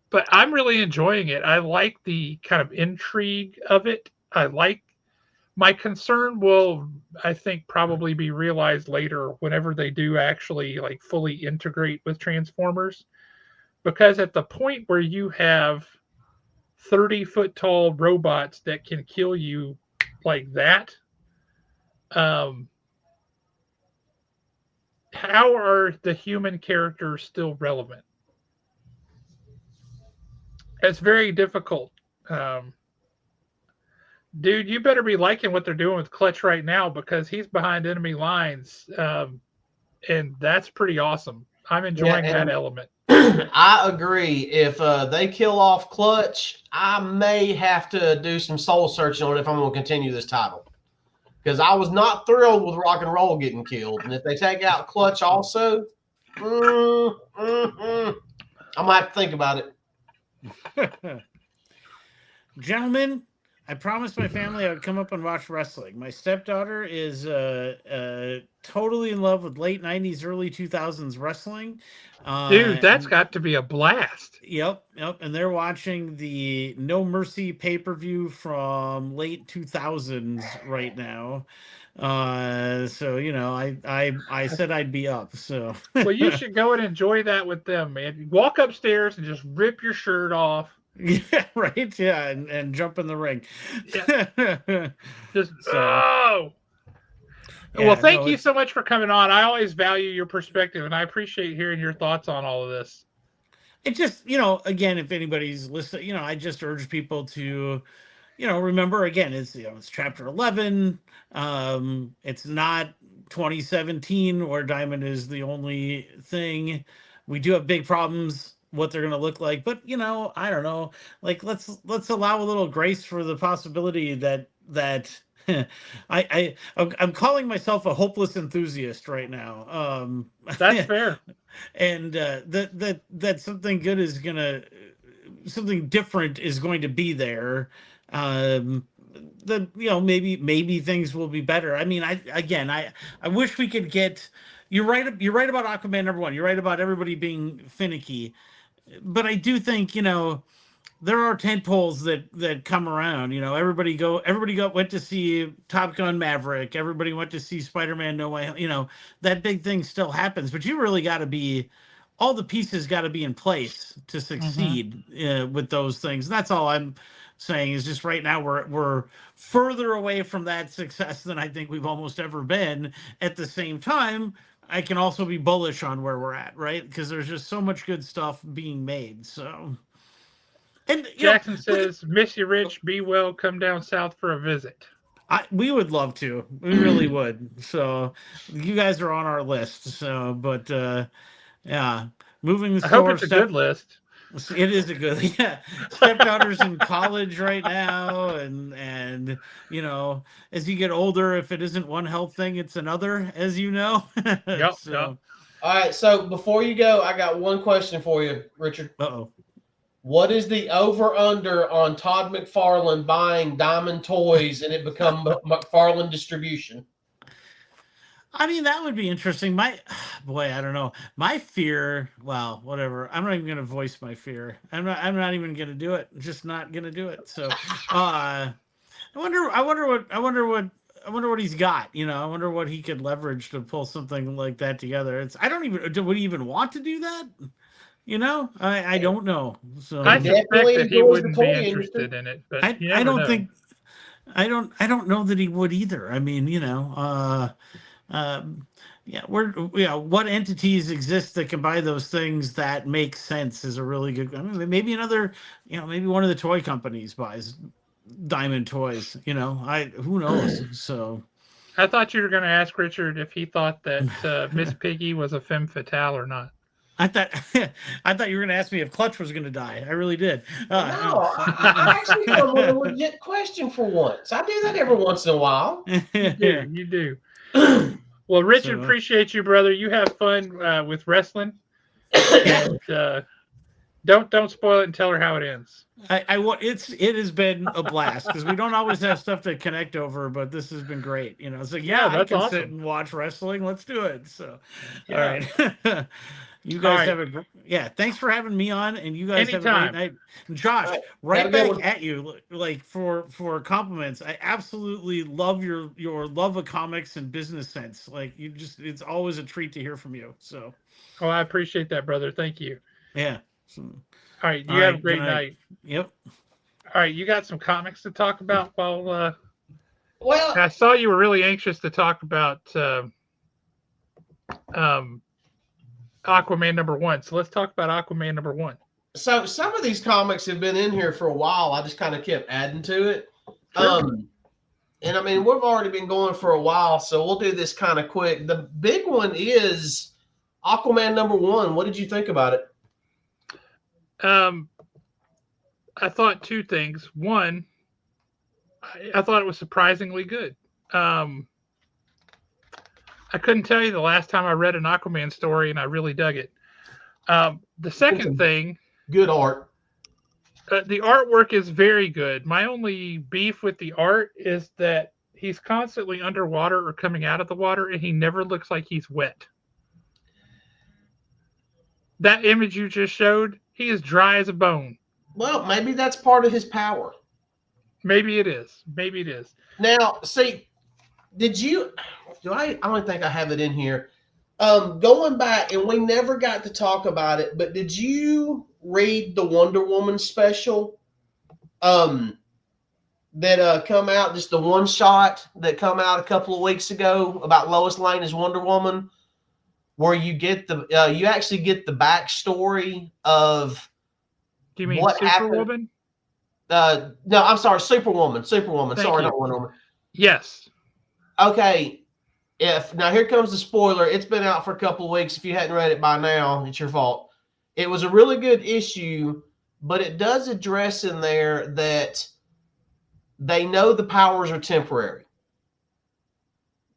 but I'm really enjoying it. I like the kind of intrigue of it. I like my concern will, I think, probably be realized later whenever they do actually like fully integrate with Transformers. because at the point where you have 30-foot tall robots that can kill you like that, um, how are the human characters still relevant? It's very difficult. Um, Dude, you better be liking what they're doing with Clutch right now because he's behind enemy lines, and that's pretty awesome. I'm Yeah, enjoying that and element. I agree. If they kill off Clutch, I may have to do some soul searching on if I'm going to continue this title. Because I was not thrilled with Rock and Roll getting killed. And if they take out Clutch also, I'm going to have to think about it. Gentlemen, I promised my family I would come up and watch wrestling. My stepdaughter is totally in love with late 90s, early 2000s wrestling. Dude, that's And got to be a blast. yep. And they're watching the No Mercy pay-per-view from late 2000s right now. So I said I'd be up. So Well, you should go and enjoy that with them, man. Walk upstairs and just rip your shirt off. yeah, right. Yeah, and jump in the ring. Yeah, just So Well, yeah, thank no, you it's so much for coming on. I always value your perspective, and I appreciate hearing your thoughts on all of this. it just, again, if anybody's listening, I just urge people to, remember again, it's chapter 11. It's not 2017 where Diamond is the only thing. We do have big problems what they're going to look like, but I don't know, like let's allow a little grace for the possibility that I'm calling myself a hopeless enthusiast right now. That's fair. And that something good is gonna something different is going to be there. um maybe things will be better. I mean, I wish we could get. You're right about Aquaman #1. You're right about everybody being finicky, but I do think there are tent poles that come around. Went to see Top Gun Maverick. Everybody went to see Spider-Man No Way. That big thing still happens, but you really got to be. All the pieces got to be in place to Mm-hmm. succeed with those things. And that's all I'm saying is just right now we're further away from that success than I think we've almost ever been. At the same time, I can also be bullish on where we're at, right? Because there's just so much good stuff being made. So, and Jackson look at. says, "Miss you, Rich. Be well. Come down south for a visit." We would love to. We really would. So you guys are on our list. So, but yeah, moving the I hope store it's a good list. It is a good, yeah. Stepdaughter's in college right now, and as you get older, if it isn't one health thing, it's another, as you know. Yep, yep. So, All right. So before you go, I got one question for you, Richard. uh-oh. What is the over under on Todd McFarlane buying Diamond Toys and it become McFarlane Distribution? I mean, that would be interesting. Boy, I don't know. My fear, well, whatever. I'm not even going to voice my fear. I'm not even going to do it. Just not going to do it. So, I wonder what he's got. I wonder what he could leverage to pull something like that together. Would he even want to do that? I don't know. I He So suspect definitely that he enjoys the wouldn't be toy industry. interested in it, but you I never don't know. think I don't know that he would either. I mean, yeah, what entities exist that can buy those things that make sense is a really good. I mean, maybe maybe one of the toy companies buys Diamond Toys. Who knows? So I thought you were going to ask Richard if he thought that Miss Piggy was a femme fatale or not. I thought I thought you were going to ask me if Clutch was going to die. I really did. No. No, I actually come with a legit question for once. I do that every once in a while. You do, you do. Well, Richard, So appreciate you, brother. You have fun with wrestling, yeah, and don't spoil it and tell her how it ends. it has been a blast because we don't always have stuff to connect over, but this has been great. It's like, yeah, Yeah, I that's can sit awesome. and watch wrestling. Let's do it. So, all Yeah. right. You All guys right. have thanks for having me on, and you guys have a Anytime. great night. Josh, All right. Have right a good back one. at you, like for compliments. I absolutely love your love of comics and business sense. Like it's always a treat to hear from you. So Oh, I appreciate that, brother. Thank you. yeah. So, All right, all you have a right, great night. Yep. All right, you got some comics to talk about while Well, I saw you were really anxious to talk about um, Aquaman #1. So let's talk about Aquaman #1. so some of these comics have been in here for a while. I just kind of kept adding to it. Sure. And I mean, we've already been going for a while, so we'll do this kind of quick. The big one is Aquaman #1. What did you think about it? I thought two things. One, I thought it was surprisingly good. I couldn't tell you the last time I read an Aquaman story and I really dug it. The second thing, Good art. the artwork is very good. My only beef with the art is that he's constantly underwater or coming out of the water and he never looks like he's wet. That image you just showed, he is dry as a bone. Well, maybe that's part of his power. Maybe it is. Maybe it is. Now, see, did you? I don't think I have it in here. Going back, and we never got to talk about it, but did you read the Wonder Woman special? That come out, just the one shot that come out a couple of weeks ago about Lois Lane as Wonder Woman, where you get you actually get the backstory of Do you mean what happened. Superwoman? No, I'm sorry, Superwoman. Thank Sorry, you. not Wonder Woman. Yes. Okay. Now here comes the spoiler. It's been out for a couple of weeks. If you hadn't read it by now, it's your fault. It was a really good issue, but it does address in there that they know the powers are temporary.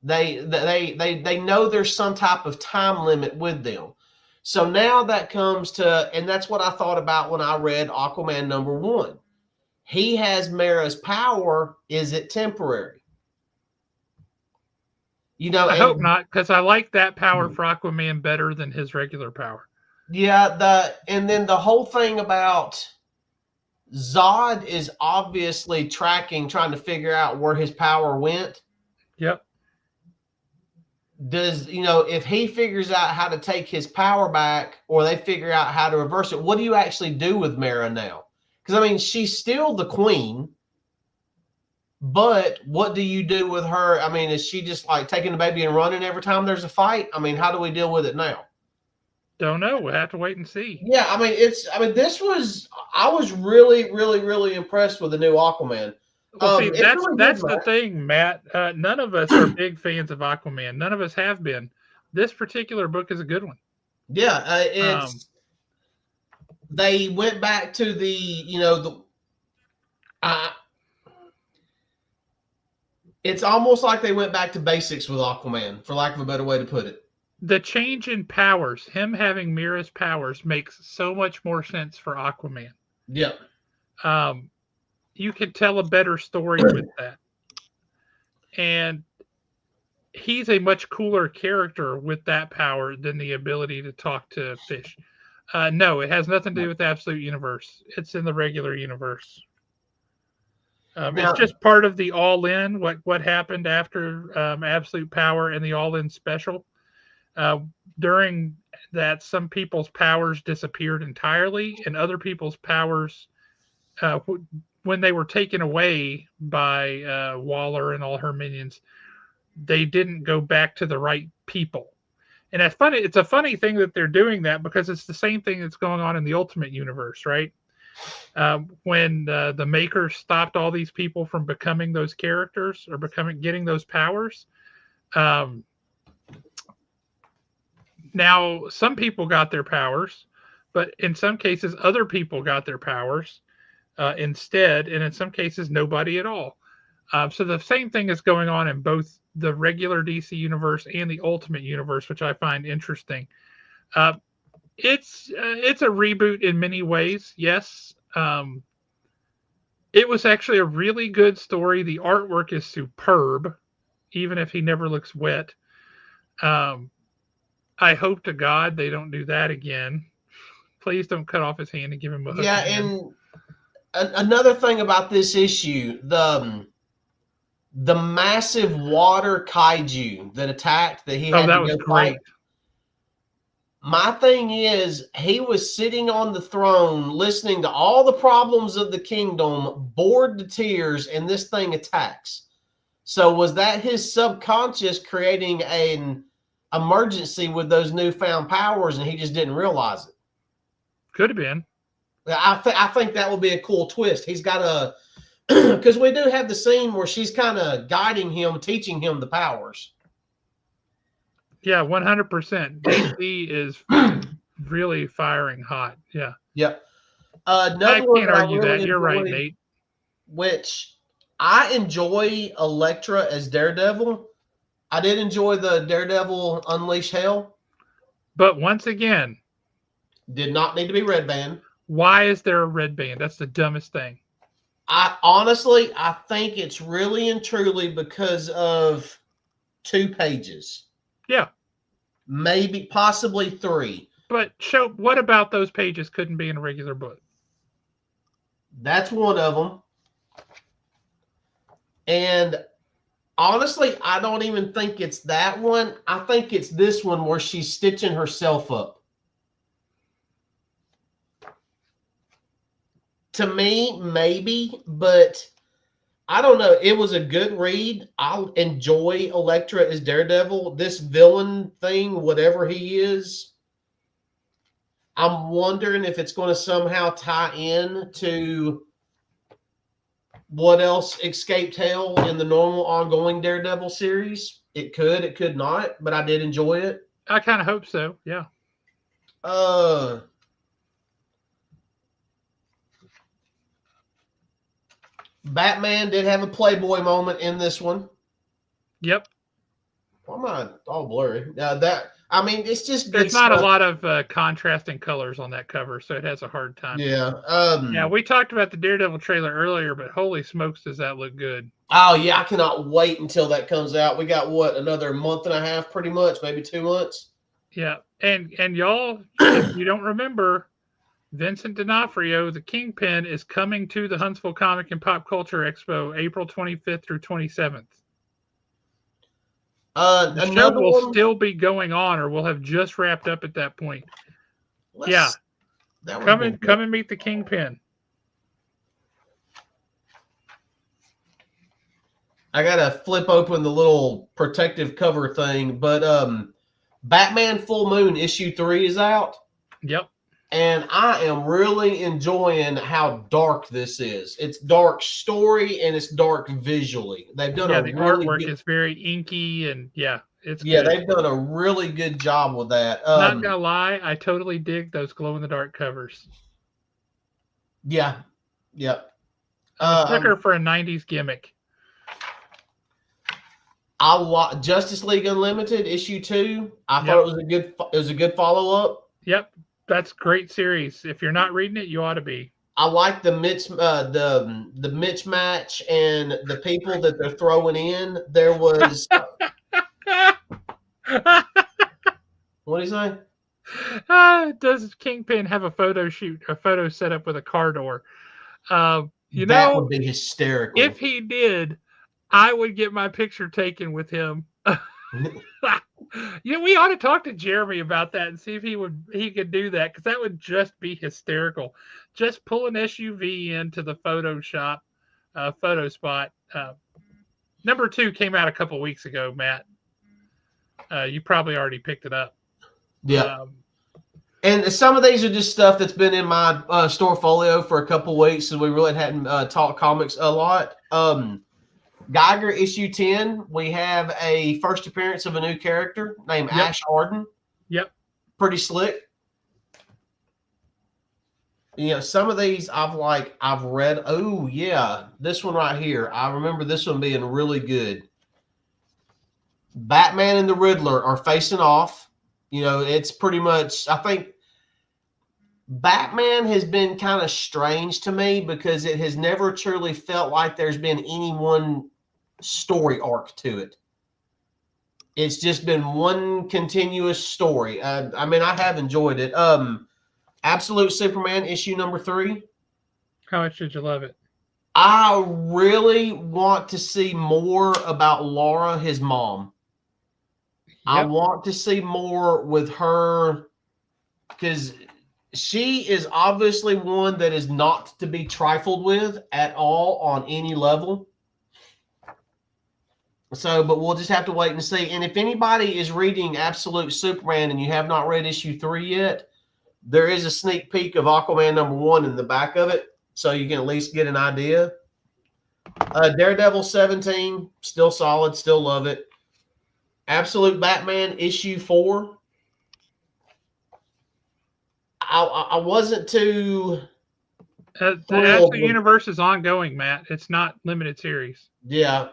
They know there's some type of time limit with them. So now that comes to, and that's what I thought about when I read Aquaman #1. He has Mara's power. Is it temporary? You know, I hope not, because I like that power for Aquaman better than his regular power. Yeah, and then the whole thing about Zod is obviously trying to figure out where his power went. Yep. If he figures out how to take his power back, or they figure out how to reverse it, what do you actually do with Mara now? Because I mean, she's still the queen, but what do you do with her? I mean, is she just like taking the baby and running every time there's a fight? I mean, how do we deal with it now? Don't know. We'll have to wait and see. Yeah, I mean, I was really, really, really impressed with the new Aquaman. Well, see, that's really that's good, the thing, Matt. None of us are big fans of Aquaman. None of us have been. This particular book is a good one. Yeah, they went back to it's almost like they went back to basics with Aquaman, for lack of a better way to put it. The change in powers, him having Mira's powers, makes so much more sense for Aquaman. Yep. You could tell a better story with that. And he's a much cooler character with that power than the ability to talk to fish. No, it has nothing to do with the Absolute Universe. It's in the regular universe. It's just part of the All-In, what happened after Absolute Power and the All-In special. During that, some people's powers disappeared entirely, and other people's powers, when they were taken away by Waller and all her minions, they didn't go back to the right people. And it's funny. It's a funny thing that they're doing that, because it's the same thing that's going on in the Ultimate Universe, right? When the makers stopped all these people from becoming those characters or getting those powers. Now, some people got their powers, but in some cases, other people got their powers instead, and in some cases, nobody at all. So the same thing is going on in both the regular DC universe and the Ultimate Universe, which I find interesting. It's a reboot in many ways, yes. It was actually a really good story. The artwork is superb, even if he never looks wet. I hope to God they don't do that again. Please don't cut off his hand and give him a hook. Yeah, again. And another thing about this issue, the massive water kaiju that attacked that he had that to was go great. fight. My thing is, he was sitting on the throne, listening to all the problems of the kingdom, bored to tears, and this thing attacks. So was that his subconscious creating an emergency with those newfound powers, and he just didn't realize it? Could have been. I think that would be a cool twist. He's got a because we do have the scene where she's kind of guiding him, teaching him the powers. Yeah, 100%. DC is really firing hot. Yeah. Yep. I Another one can't that I argue really that. You're right, enjoyed, Nate. which I enjoy Elektra as Daredevil. I did enjoy the Daredevil Unleash Hell. But once again, Did not need to be red band. why is there a red band? That's the dumbest thing. I think it's really and truly because of 2 pages. Yeah. Maybe, possibly 3. But what about those pages couldn't be in a regular book? That's one of them. And honestly, I don't even think it's that one. I think it's this one where she's stitching herself up. To me, maybe, but I don't know. It was a good read. I'll enjoy Elektra as Daredevil. This villain thing, whatever he is, I'm wondering if it's going to somehow tie in to what else escaped hell in the normal ongoing Daredevil series. It could not, but I did enjoy it. I kind of hope so. Yeah. Batman did have a Playboy moment in this one. Yep. Why am I all blurry? It's just good There's not stuff. a lot of contrasting colors on that cover, so it has a hard time. Yeah. Yeah, we talked about the Daredevil trailer earlier, but holy smokes, does that look good? Oh yeah, I cannot wait until that comes out. We got another month and a half, pretty much, maybe 2 months. Yeah, and y'all, if you don't remember, Vincent D'Onofrio, the Kingpin, is coming to the Huntsville Comic and Pop Culture Expo April 25th through 27th. The show will still be going on, or will have just wrapped up at that point. Come and meet the Kingpin. I gotta flip open the little protective cover thing, but Batman Full Moon issue 3 is out. Yep. And I am really enjoying how dark this is. It's dark story and it's dark visually. They've done the artwork is very inky and it's good. They've done a really good job with that. Not gonna lie, I totally dig those glow in the dark covers. Yeah. Yep. I'm a sucker for a 90s gimmick. Justice League Unlimited issue 2. I thought it was a good follow up. Yep. That's a great series. If you're not reading it, you ought to be. I like the mismatch and the people that they're throwing in. There was what do you say? Does Kingpin have a photo set up with a car door? That would be hysterical. If he did, I would get my picture taken with him. We ought to talk to Jeremy about that and see if he could do that, because that would just be hysterical. Just pull an SUV into the photo spot. Number 2 came out a couple weeks ago, Matt. You probably already picked it up. Yeah. And some of these are just stuff that's been in my storefolio for a couple weeks, so we really hadn't talked comics a lot. Geiger issue 10, we have a first appearance of a new character named Ash Arden. Yep. Pretty slick. Some of these I've read. Oh yeah, this one right here. I remember this one being really good. Batman and the Riddler are facing off. It's pretty much, I think Batman has been kind of strange to me because it has never truly felt like there's been any one story arc to it. It's just been one continuous story. I have enjoyed it. Absolute Superman issue number 3. How much did you love it? I really want to see more about Laura, his mom. Yep. I want to see more with her because she is obviously one that is not to be trifled with at all on any level. So, but we'll just have to wait and see. And if anybody is reading Absolute Superman and you have not read issue 3 yet, there is a sneak peek of Aquaman #1 in the back of it, so you can at least get an idea. Daredevil 17, still solid, still love it. Absolute Batman issue 4. I wasn't too The thrilled Absolute with, Universe is ongoing, Matt. It's not limited series. yeah.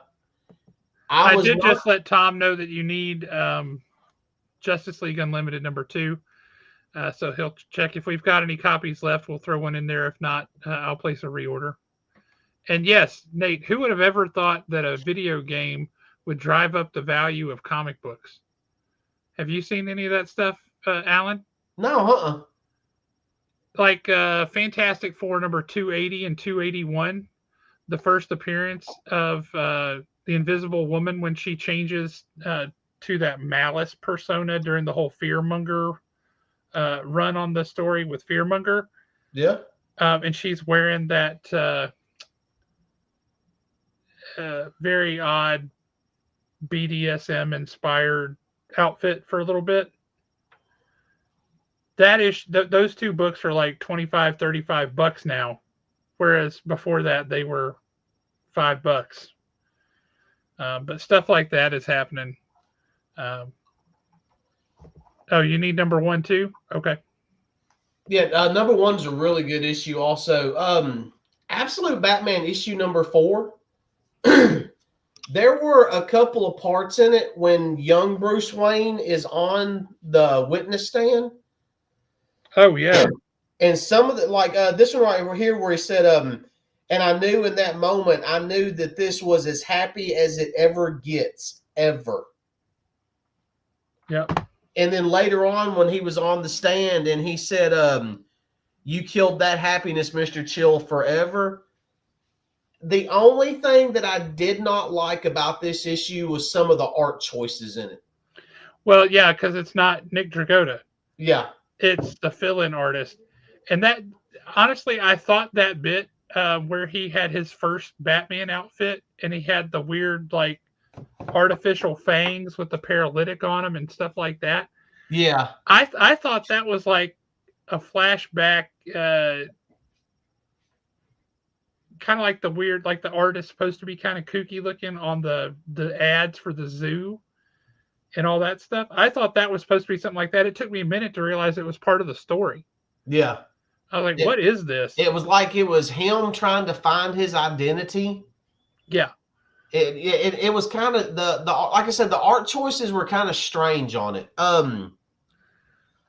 I was did not, just let Tom know that you need Justice League Unlimited #2. So he'll check if we've got any copies left. We'll throw one in there. If not, I'll place a reorder. And yes, Nate, who would have ever thought that a video game would drive up the value of comic books? Have you seen any of that stuff, Alan? no, Like Fantastic Four #280 and 281, the first appearance of the Invisible Woman when she changes to that Malice persona during the whole Fearmonger run on the story with Fearmonger. Yeah. And she's wearing that very odd BDSM inspired outfit for a little bit. That is, those two books are like $25-$35 now, whereas before that they were $5. But stuff like that is happening. Oh, you need #1 too? Okay. Yeah, #1 is a really good issue also. Absolute Batman issue #4. There were a couple of parts in it when young Bruce Wayne is on the witness stand. Oh, yeah. And some of the, like this one right here where he said, and I knew in that moment, I knew that this was as happy as it ever gets, ever. Yep. And then later on when he was on the stand and he said, you killed that happiness, Mr. Chill, forever. The only thing that I did not like about this issue was some of the art choices in it. Well, yeah, because it's not Nick Dragotta. Yeah. It's the fill-in artist. And that, honestly, I thought that bit where he had his first Batman outfit and he had the weird, like, artificial fangs with the paralytic on him and stuff like that. Yeah. I thought that was like a flashback, kind of like the weird, like the art is supposed to be kind of kooky looking on the ads for the zoo and all that stuff. I thought that was supposed to be something like that. It took me a minute to realize it was part of the story. Yeah. I was like, what is this? It was like it was him trying to find his identity. Yeah. It was kind of the like I said, the art choices were kind of strange on it.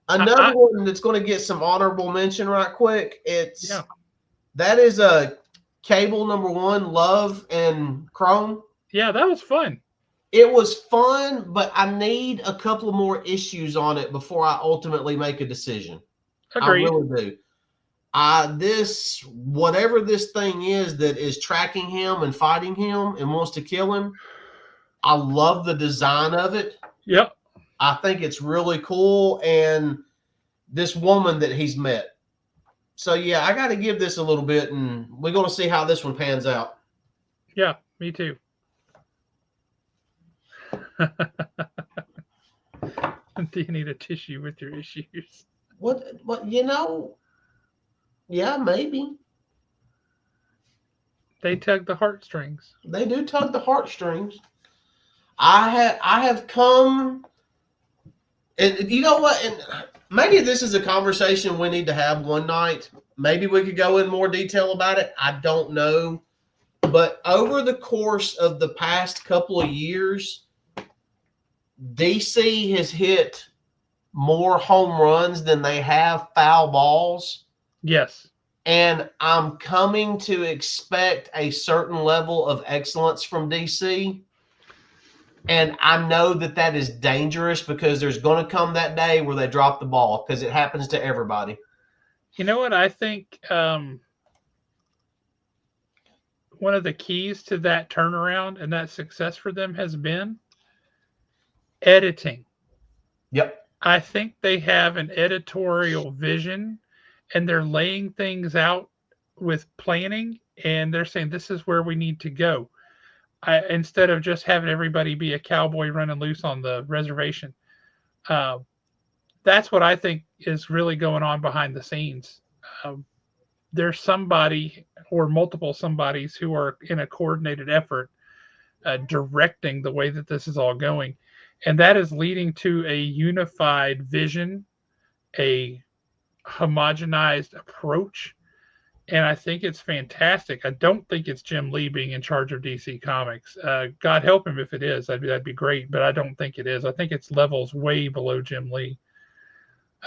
Another one that's going to get some honorable mention right quick. That is a Cable #1, Love and Chrome. Yeah, that was fun. It was fun, but I need a couple more issues on it before I ultimately make a decision. Agreed. I really do. Whatever this thing is that is tracking him and fighting him and wants to kill him, I love the design of it. Yep. I think it's really cool. And this woman that he's met. So, yeah, I got to give this a little bit, and we're going to see how this one pans out. Yeah, me too. Do you need a tissue with your issues? What, yeah, maybe. They tug the heartstrings. They do tug the heartstrings. I have come, and you know what? And maybe this is a conversation we need to have one night. Maybe we could go in more detail about it. I don't know. But over the course of the past couple of years, DC has hit more home runs than they have foul balls. Yes. And I'm coming to expect a certain level of excellence from DC. And I know that that is dangerous because there's going to come that day where they drop the ball because it happens to everybody. You know what I think one of the keys to that turnaround and that success for them has been? Editing. Yep. I think they have an editorial vision and they're laying things out with planning and they're saying this is where we need to go. Instead of just having everybody be a cowboy running loose on the reservation. Uh, that's what I think is really going on behind the scenes. Um, there's somebody or multiple somebodies who are in a coordinated effort directing the way that this is all going. And that is leading to a unified vision, a homogenized approach. And I think it's fantastic. I don't think it's Jim Lee being in charge of DC Comics. God help him if it is. That'd be great, but I don't think it is. I think it's levels way below Jim Lee.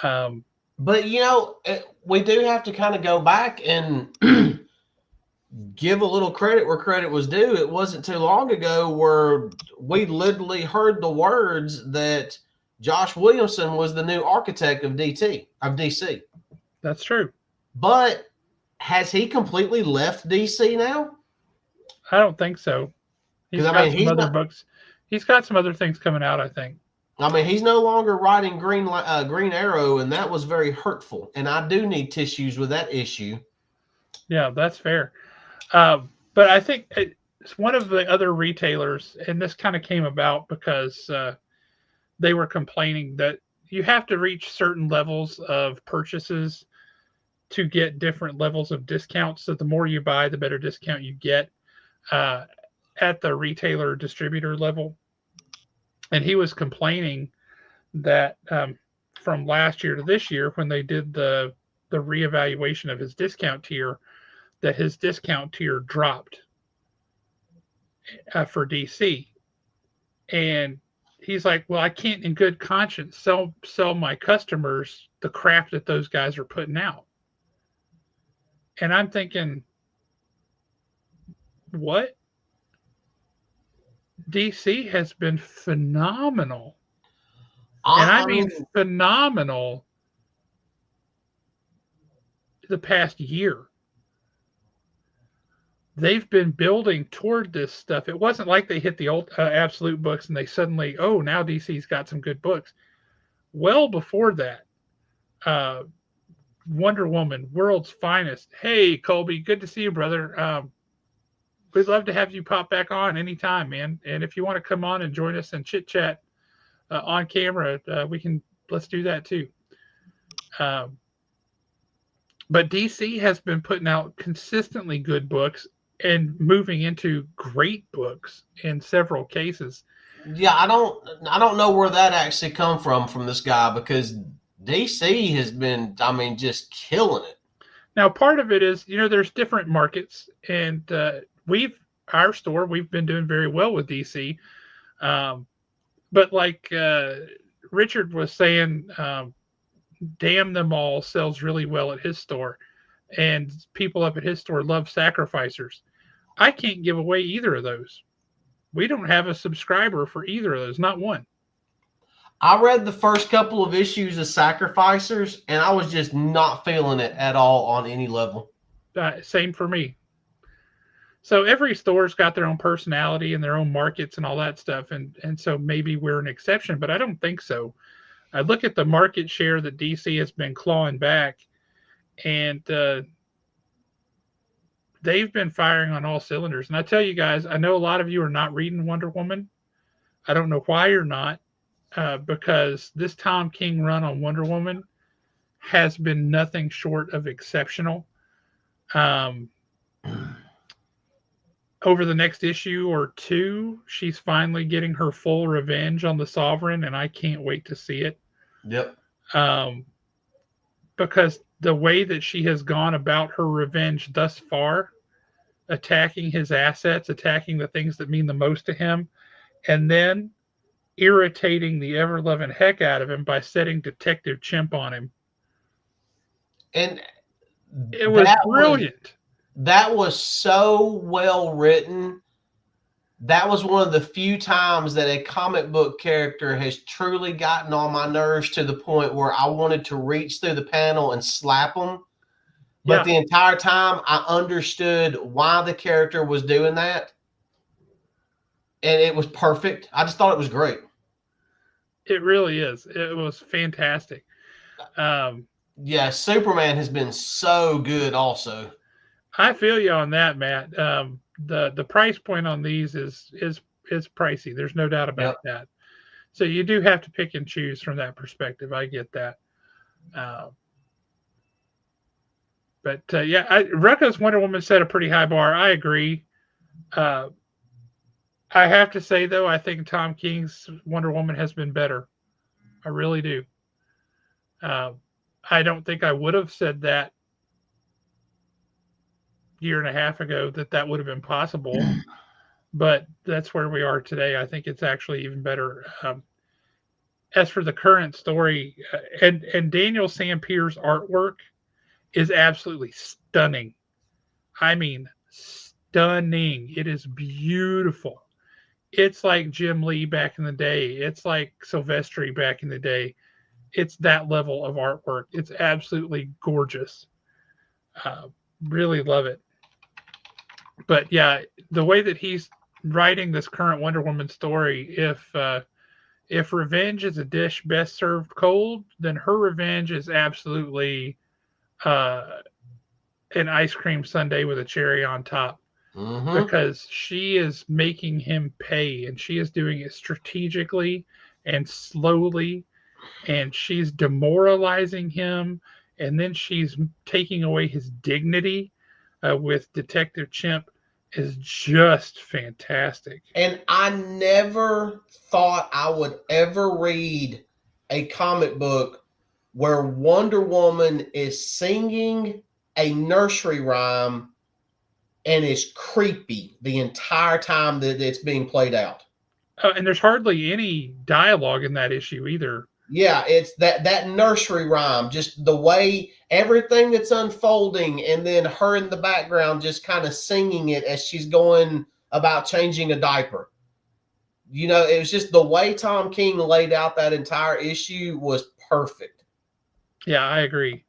But we do have to kind of go back and give a little credit where credit was due. It wasn't too long ago where we literally heard the words that Josh Williamson was the new architect of DC. That's true. But has he completely left DC now? I don't think so. He's got some other books. He's got some other things coming out, I think. I mean, he's no longer writing Green Arrow, and that was very hurtful. And I do need tissues with that issue. Yeah, that's fair. But I think it's one of the other retailers, and this kind of came about because they were complaining that you have to reach certain levels of purchases to get different levels of discounts. So the more you buy, the better discount you get at the retailer distributor level. And he was complaining that from last year to this year, when they did the reevaluation of his discount tier, that his discount tier dropped for DC. And he's like, well, I can't in good conscience sell my customers the crap that those guys are putting out. And I'm thinking, what? DC has been phenomenal. And I mean phenomenal the past year. They've been building toward this stuff. It wasn't like they hit the old absolute books and they suddenly, oh, now DC's got some good books. Well before that, Wonder Woman, World's Finest. Hey, Colby, good to see you, brother. We'd love to have you pop back on anytime, man. And if you want to come on and join us and chit chat on camera, let's do that too. But DC has been putting out consistently good books and moving into great books in several cases. Yeah, I don't know where that actually come from this guy, because DC has been, I mean, just killing it. Now, part of it is, there's different markets, and our store, we've been doing very well with DC. But like Richard was saying, Damn Them All sells really well at his store, and people up at his store love Sacrificers. I can't give away either of those. We don't have a subscriber for either of those, not one. I read the first couple of issues of Sacrificers, and I was just not feeling it at all on any level. Same for me. So every store's got their own personality and their own markets and all that stuff, and so maybe we're an exception, but I don't think so. I look at the market share that DC has been clawing back, and they've been firing on all cylinders. And I tell you guys, I know a lot of you are not reading Wonder Woman. I don't know why you're not, because this Tom King run on Wonder Woman has been nothing short of exceptional. Over the next issue or two, she's finally getting her full revenge on the Sovereign, and I can't wait to see it. Yep. Because the way that she has gone about her revenge thus far, attacking his assets, attacking the things that mean the most to him, and then irritating the ever-loving heck out of him by setting Detective Chimp on him. And it was brilliant. That was so well written. That was one of the few times that a comic book character has truly gotten on my nerves to the point where I wanted to reach through the panel and slap them. But the entire time I understood why the character was doing that. And it was perfect. I just thought it was great. It really is. It was fantastic. Um, Yeah, Superman has been so good also. I feel you on that, Matt. The price point on these is pricey. There's no doubt Yep. about that. So you do have to pick and choose from that perspective. I get that. Uh, but yeah, Rucka's Wonder Woman set a pretty high bar. I agree. Uh, I have to say though, I think Tom King's Wonder Woman has been better. I really do. Uh, I don't think I would have said that year and a half ago that that would have been possible, but that's where we are today. I think it's actually even better. As for the current story, and Daniel Sampier's artwork is absolutely stunning. I mean, stunning. It is beautiful. It's like Jim Lee back in the day. It's like Silvestri back in the day. It's that level of artwork. It's absolutely gorgeous. Uh, really love it. But yeah, the way that he's writing this current Wonder Woman story, if revenge is a dish best served cold, then her revenge is absolutely uh, an ice cream sundae with a cherry on top Mm-hmm. because she is making him pay and she is doing it strategically and slowly and she's demoralizing him and then she's taking away his dignity with Detective Chimp is just fantastic. And I never thought I would ever read a comic book where Wonder Woman is singing a nursery rhyme and is creepy the entire time that it's being played out. And there's hardly any dialogue in that issue either. Yeah, it's that nursery rhyme, just the way everything that's unfolding, and then her in the background just kind of singing it as she's going about changing a diaper. It was just the way Tom King laid out that entire issue was perfect. Yeah, I agree.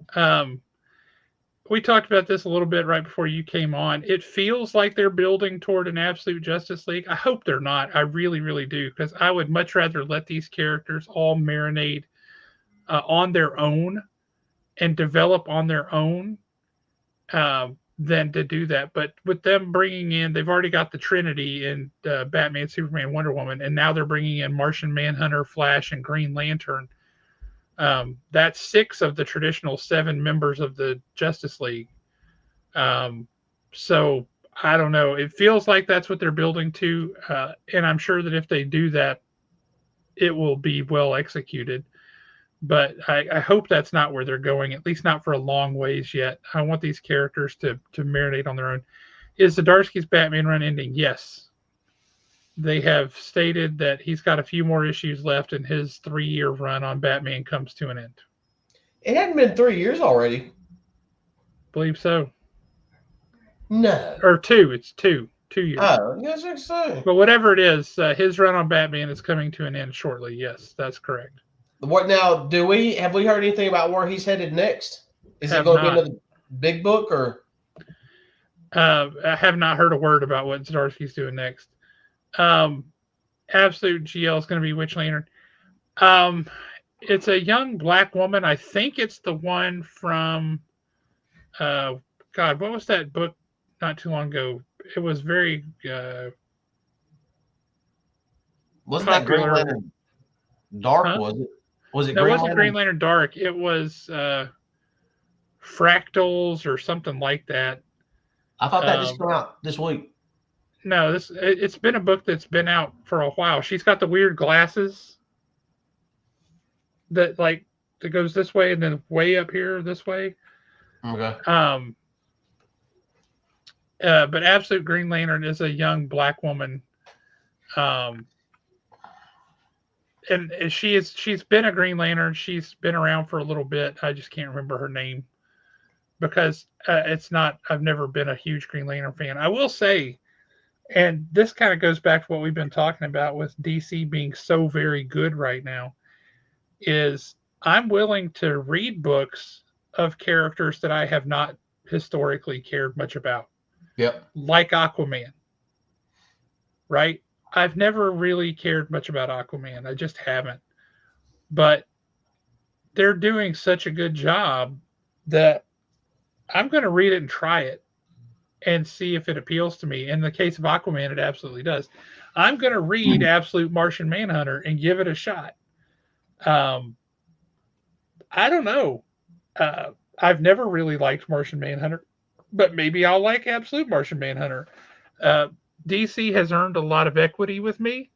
We talked about this a little bit right before you came on. It feels like they're building toward an absolute Justice League. I hope they're not. I really, really do, because I would much rather let these characters all marinate on their own and develop on their own than to do that. But with them bringing in, they've already got the Trinity in Batman, Superman, Wonder Woman, and now they're bringing in Martian Manhunter, Flash, and Green Lantern. That's six of the traditional seven members of the Justice League. So I don't know. It feels like that's what they're building to, and I'm sure that if they do that, it will be well executed. But I hope that's not where they're going, at least not for a long ways yet. I want these characters to marinate on their own. Is Zdarsky's Batman run ending? Yes. They have stated that he's got a few more issues left, and his 3-year run on Batman comes to an end. It hadn't been 3 years already. Believe so. No. Or two. It's 2 years. Oh, yes, I say. But whatever it is, his run on Batman is coming to an end shortly. Yes, that's correct. What now? Have we heard anything about where he's headed next? Is it Have going to be not. another big book or? I have not heard a word about what Zdarsky's doing next. Absolute GL is going to be Witch Lantern. It's a young black woman. I think it's the one from, God, what was that book not too long ago? It was very Wasn't that Green popular. Lantern Dark? Huh? Was it? Was it No, it Green wasn't Lantern? Green Lantern Dark. It was Fractals or something like that. I thought that just came out this week. No, it's been a book that's been out for a while. She's got the weird glasses that goes this way and then way up here this way. Okay. But Absolute Green Lantern is a young black woman. And she's been a Green Lantern. She's been around for a little bit. I just can't remember her name because I've never been a huge Green Lantern fan. I will say, and this kind of goes back to what we've been talking about with DC being so very good right now, is I'm willing to read books of characters that I have not historically cared much about. Yep. Like Aquaman. Right? I've never really cared much about Aquaman. I just haven't. but they're doing such a good job that I'm going to read it and try it and see if it appeals to me. In the case of Aquaman, it absolutely does. I'm going to read Absolute Martian Manhunter and give it a shot. Um, I don't know. I've never really liked Martian Manhunter, but maybe I'll like Absolute Martian Manhunter. Uh, DC has earned a lot of equity with me,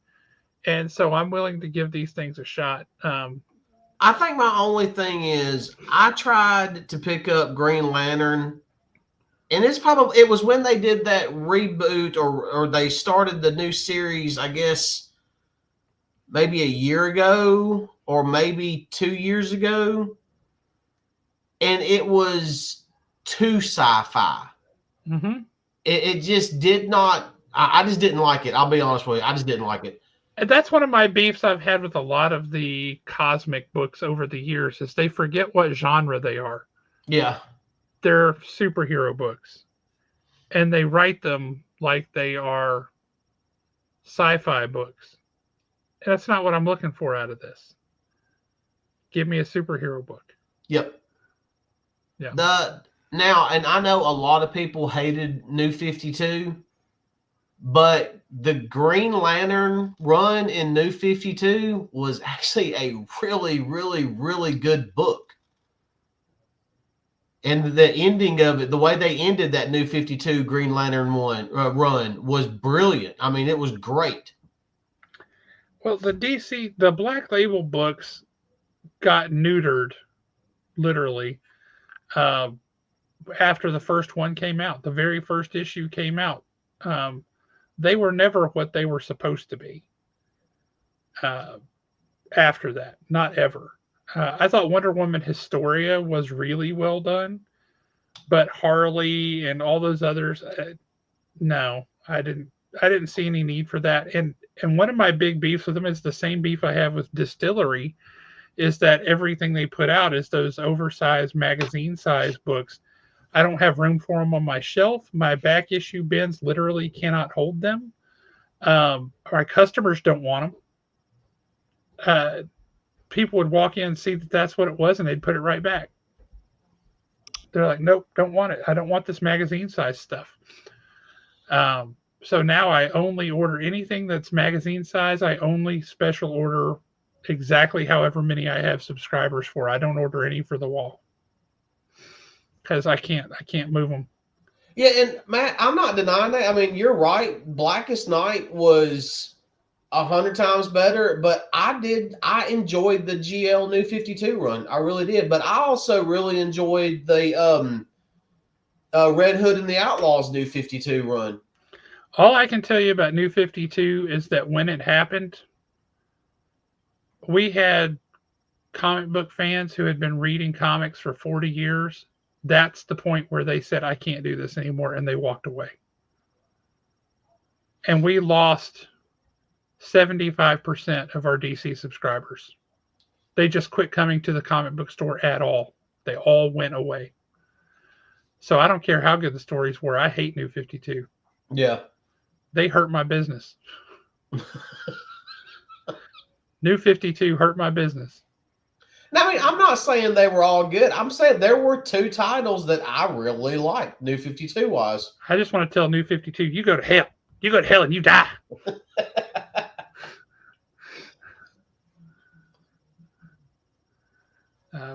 and so I'm willing to give these things a shot. I think my only thing is I tried to pick up Green Lantern, and it was when they did that reboot or they started the new series, I guess maybe a year ago or maybe 2 years ago, and it was too sci-fi. Mm-hmm. It just did not. I just didn't like it. I'll be honest with you. I just didn't like it. And that's one of my beefs I've had with a lot of the cosmic books over the years is they forget what genre they are. Yeah. They're superhero books, and they write them like they are sci-fi books. And that's not what I'm looking for out of this. Give me a superhero book. Yep. Yeah. Now, and I know a lot of people hated New 52, but the Green Lantern run in New 52 was actually a really, really, really good book. And the ending of it, the way they ended that New 52 Green Lantern run was brilliant. I mean, it was great. Well, the Black Label books got neutered, literally, uh, after the first one came out. The very first issue came out. Um, they were never what they were supposed to be. Uh, After that, not ever. I thought Wonder Woman Historia was really well done, but Harley and all those others, no, I didn't. I didn't see any need for that. And one of my big beefs with them is the same beef I have with Distillery, is that everything they put out is those oversized magazine size books. I don't have room for them on my shelf. My back issue bins literally cannot hold them. Our customers don't want them. People would walk in and see that that's what it was, and they'd put it right back. They're like, nope, don't want it. I don't want this magazine size stuff. So now I only order anything that's magazine size. I only special order exactly however many I have subscribers for. I don't order any for the wall because I can't move them. Yeah, and Matt, I'm not denying that. I mean, you're right. Blackest Night was 100 times better, but I enjoyed the GL New 52 run. I really did. But I also really enjoyed the Red Hood and the Outlaws New 52 run. All I can tell you about New 52 is that when it happened, we had comic book fans who had been reading comics for 40 years. That's the point where they said, I can't do this anymore, and they walked away. And we lost 75% of our DC subscribers. They just quit coming to the comic book store at all. They all went away. So I don't care how good the stories were. I hate New 52. Yeah. They hurt my business. New 52 hurt my business. Now, I mean, I'm not saying they were all good. I'm saying there were two titles that I really liked, New 52 wise. I just want to tell New 52, you go to hell. You go to hell and you die.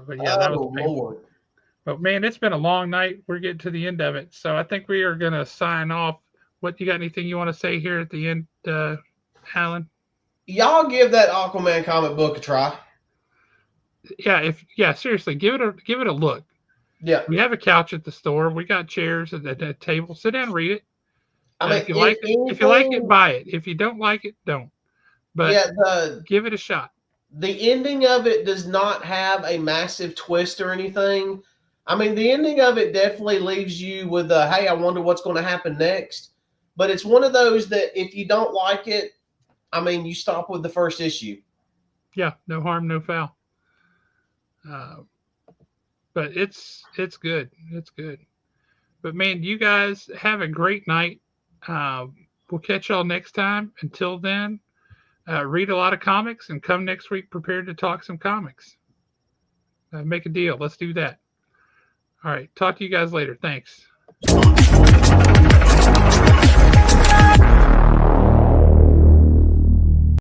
But yeah, that was painful. Lord. But man, it's been a long night. We're getting to the end of it. So I think we are going to sign off. What, you got anything you want to say here at the end, Alan? Y'all give that Aquaman comic book a try. Yeah, seriously, give it a look. Yeah. We have a couch at the store. We got chairs at the table. Sit down and read it. I mean, if you like it, buy it. If you don't like it, don't. But yeah, give it a shot. The ending of it does not have a massive twist or anything. I mean, the ending of it definitely leaves you with a, hey, I wonder what's going to happen next. But it's one of those that if you don't like it, I mean, you stop with the first issue. Yeah, no harm, no foul. But it's good. It's good. But man, you guys have a great night. We'll catch y'all next time. Until then, read a lot of comics, and come next week prepared to talk some comics. Make a deal. Let's do that. All right. Talk to you guys later. Thanks.